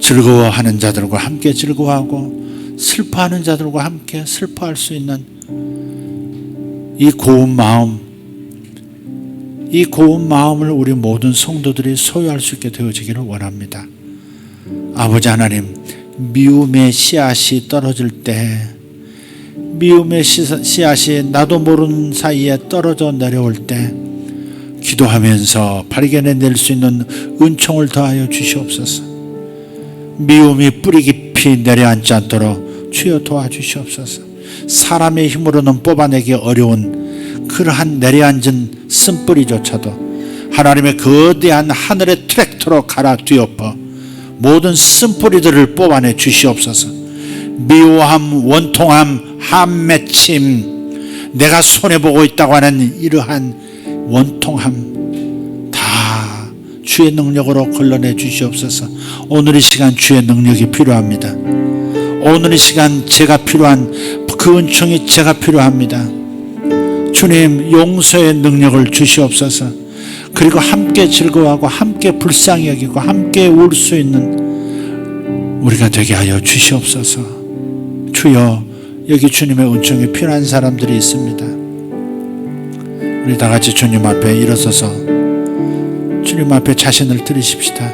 즐거워하는 자들과 함께 즐거워하고 슬퍼하는 자들과 함께 슬퍼할 수 있는 이 고운 마음, 이 고운 마음을 우리 모든 성도들이 소유할 수 있게 되어지기를 원합니다. 아버지 하나님, 미움의 씨앗이 떨어질 때, 미움의 씨앗이 나도 모르는 사이에 떨어져 내려올 때 기도하면서 발견해낼 수 있는 은총을 더하여 주시옵소서. 미움이 뿌리 깊이 내려앉지 않도록 주여 도와주시옵소서. 사람의 힘으로는 뽑아내기 어려운 그러한 내려앉은 쓴뿌리조차도 하나님의 거대한 하늘의 트랙터로 갈아 뒤엎어 모든 쓴뿌리들을 뽑아내 주시옵소서. 미워함, 원통함, 한맺힘, 내가 손해보고 있다고 하는 이러한 원통함 다 주의 능력으로 걸러내 주시옵소서. 오늘 이 시간 주의 능력이 필요합니다. 오늘 이 시간 제가 필요한 그 은총이 제가 필요합니다. 주님, 용서의 능력을 주시옵소서. 그리고 함께 즐거워하고 함께 불쌍히 여기고 함께 울 수 있는 우리가 되게 하여 주시옵소서. 주여, 여기 주님의 은총이 필요한 사람들이 있습니다. 우리 다 같이 주님 앞에 일어서서 주님 앞에 자신을 드리십시다.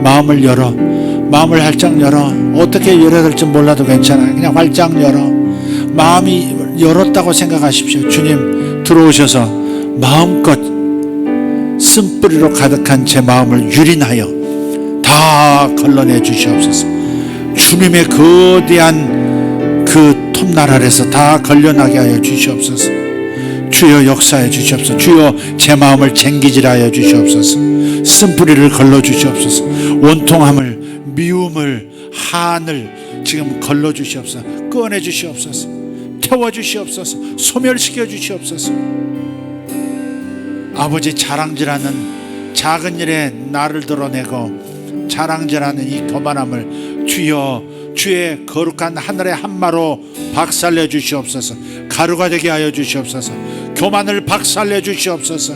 마음을 열어, 마음을 활짝 열어. 어떻게 열어야 될지 몰라도 괜찮아요. 그냥 활짝 열어. 마음이 열었다고 생각하십시오. 주님 들어오셔서 마음껏 쓴뿌리로 가득한 제 마음을 유린하여 다 걸러내 주시옵소서. 주님의 거대한 그 톱날 아래서 다 걸려나게 하여 주시옵소서. 주여 역사해 주시옵소서. 주여 제 마음을 쟁기질하여 주시옵소서. 쓴뿌리를 걸러 주시옵소서. 원통함을, 미움을, 한을 지금 걸러 주시옵소서. 꺼내 주시옵소서. 태워 주시옵소서. 소멸시켜 주시옵소서. 아버지, 자랑질하는 작은 일에 나를 드러내고 자랑질하는 이 거만함을 주여 주의 거룩한 하늘의 한마로 박살내 주시옵소서. 가루가 되게 하여 주시옵소서. 교만을 박살내 주시옵소서.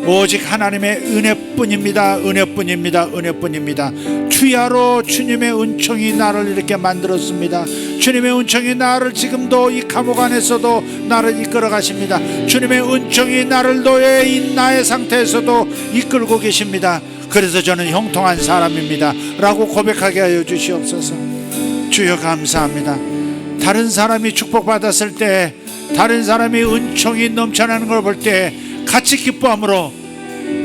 오직 하나님의 은혜뿐입니다. 은혜뿐입니다. 은혜뿐입니다. 주야로 주님의 은총이 나를 이렇게 만들었습니다. 주님의 은총이 나를 지금도 이 감옥 안에서도 나를 이끌어 가십니다. 주님의 은총이 나를 노예인 나의 상태에서도 이끌고 계십니다. 그래서 저는 형통한 사람입니다 라고 고백하게 하여 주시옵소서. 주여 감사합니다. 다른 사람이 축복받았을 때, 다른 사람이 은총이 넘쳐나는 걸 볼 때 같이 기뻐함으로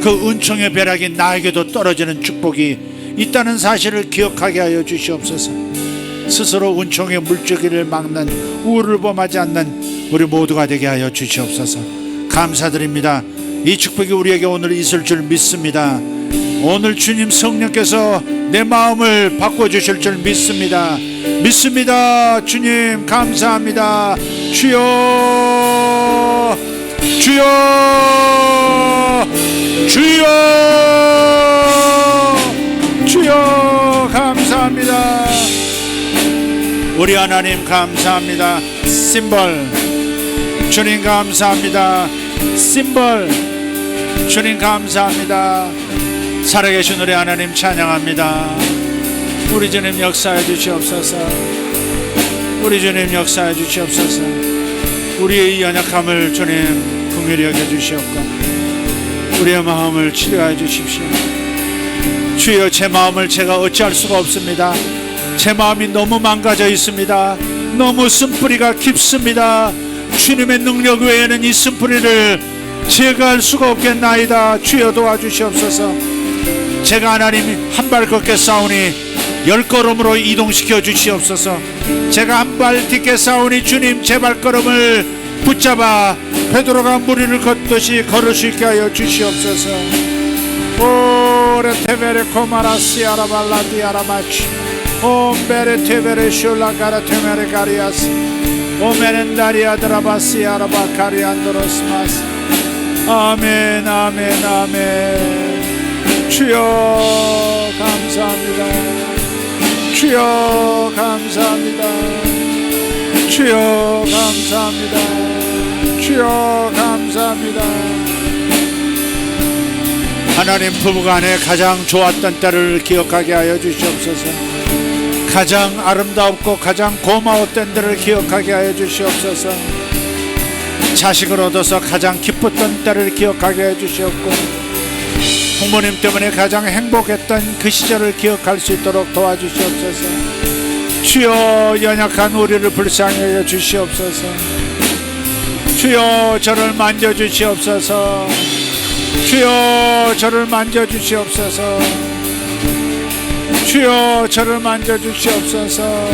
그 은총의 벼락이 나에게도 떨어지는 축복이 있다는 사실을 기억하게 하여 주시옵소서. 스스로 은총의 물줄기를 막는, 우울을 범하지 않는 우리 모두가 되게 하여 주시옵소서. 감사드립니다. 이 축복이 우리에게 오늘 있을 줄 믿습니다. 오늘 주님 성령께서 내 마음을 바꿔주실 줄 믿습니다. 믿습니다. 주님 감사합니다. 주여, 주여, 주여, 주여 감사합니다. 우리 하나님 감사합니다. 심벌 주님 감사합니다. 심벌 주님 감사합니다. 살아계신 우리 하나님 찬양합니다. 우리 주님 역사해 주시옵소서. 우리 주님 역사해 주시옵소서. 우리의 연약함을 주님 긍휼히 여겨 주시옵고 우리의 마음을 치료해 주십시오. 주여, 제 마음을 제가 어찌할 수가 없습니다. 제 마음이 너무 망가져 있습니다. 너무 쓴뿌리가 깊습니다. 주님의 능력 외에는 이 쓴뿌리를 제거할 수가 없겠나이다. 주여 도와주시옵소서. 제가 하나님 한 발 걷게 싸우니 10걸음으로 이동시켜 주시옵소서. 제가 한 발 딛게 싸우니 주님 제 발걸음을 붙잡아 베드로가 무리를 걷듯이 걸을 수 있게 하여 주시옵소서. 오레테베레 코마라시 아라발라디 아라마치 옴베레 테베레 슐라가라 테메레 가리아스 오메렌다리아 드라바시 아라바카리 안드로스마스. 아멘 아멘 아멘. 주여 감사합니다. 주여 감사합니다. 주여 감사합니다. 주여 감사합니다. 하나님, 부부간에 가장 좋았던 때를 기억하게 하여 주시옵소서. 가장 아름다웠고 가장 고마웠던 때를 기억하게 하여 주시옵소서. 자식을 얻어서 가장 기뻤던 때를 기억하게 해 주시옵고 부모님 때문에 가장 행복했던 그 시절을 기억할 수 있도록 도와주시옵소서. 주여, 연약한 우리를 불쌍히 여겨 주시옵소서. 주여, 저를 만져주시옵소서. 주여, 저를 만져주시옵소서. 주여, 저를 만져주시옵소서.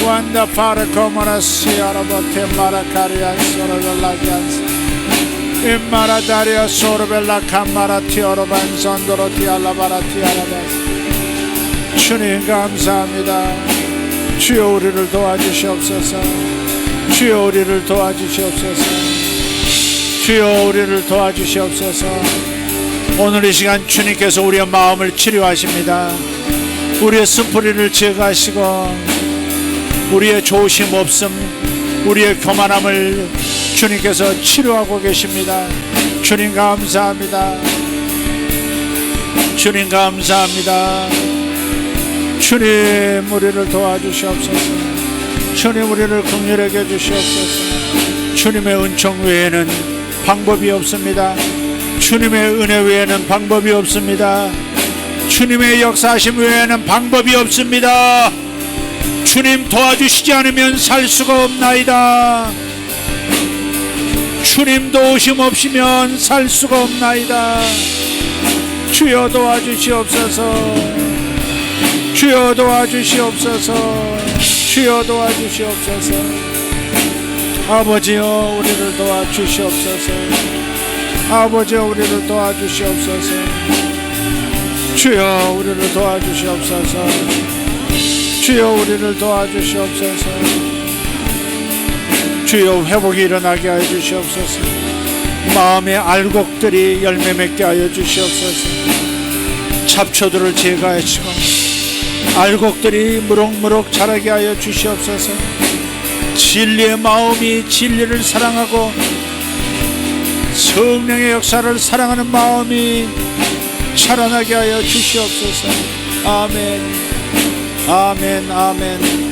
완다 파르코모라시 아라보테 마라카리안 소라벨라기안스 임마라다리아 소르벨라 카마라티 오르반 선도로티 알라바라티 알라바스. 주님 감사합니다. 주여 우리를 도와주시옵소서. 주여 우리를 도와주시옵소서. 주여 우리를 도와주시옵소서. 오늘 이 시간 주님께서 우리의 마음을 치료하십니다. 우리의 쓴뿌리를 제거하시고 우리의 조심 없음, 우리의 교만함을 주님께서 치료하고 계십니다. 주님 감사합니다. 주님 감사합니다. 주님 우리를 도와주시옵소서. 주님 우리를 긍휼하게 해주시옵소서. 주님의 은총 외에는 방법이 없습니다. 주님의 은혜 외에는 방법이 없습니다. 주님의 역사하심 외에는 방법이 없습니다. 주님 도와주시지 않으면 살 수가 없나이다. 주님 도우심 없이면 살 수가 없나이다. 주여 도와주시옵소서. 주여 도와주시옵소서. 주여 도와주시옵소서. 아버지여 우리를 도와주시옵소서. 아버지여 우리를 도와주시옵소서. 주여 우리를 도와주시옵소서. 주여 우리를 도와주시옵소서. 주여 회복이 일어나게 하여 주시옵소서. 마음의 알곡들이 열매 맺게 하여 주시옵소서. 잡초들을 제거하시고 알곡들이 무럭무럭 자라게 하여 주시옵소서. 진리의 마음이 진리를 사랑하고 성령의 역사를 사랑하는 마음이 자라나게 하여 주시옵소서. 아멘. 아멘. 아멘.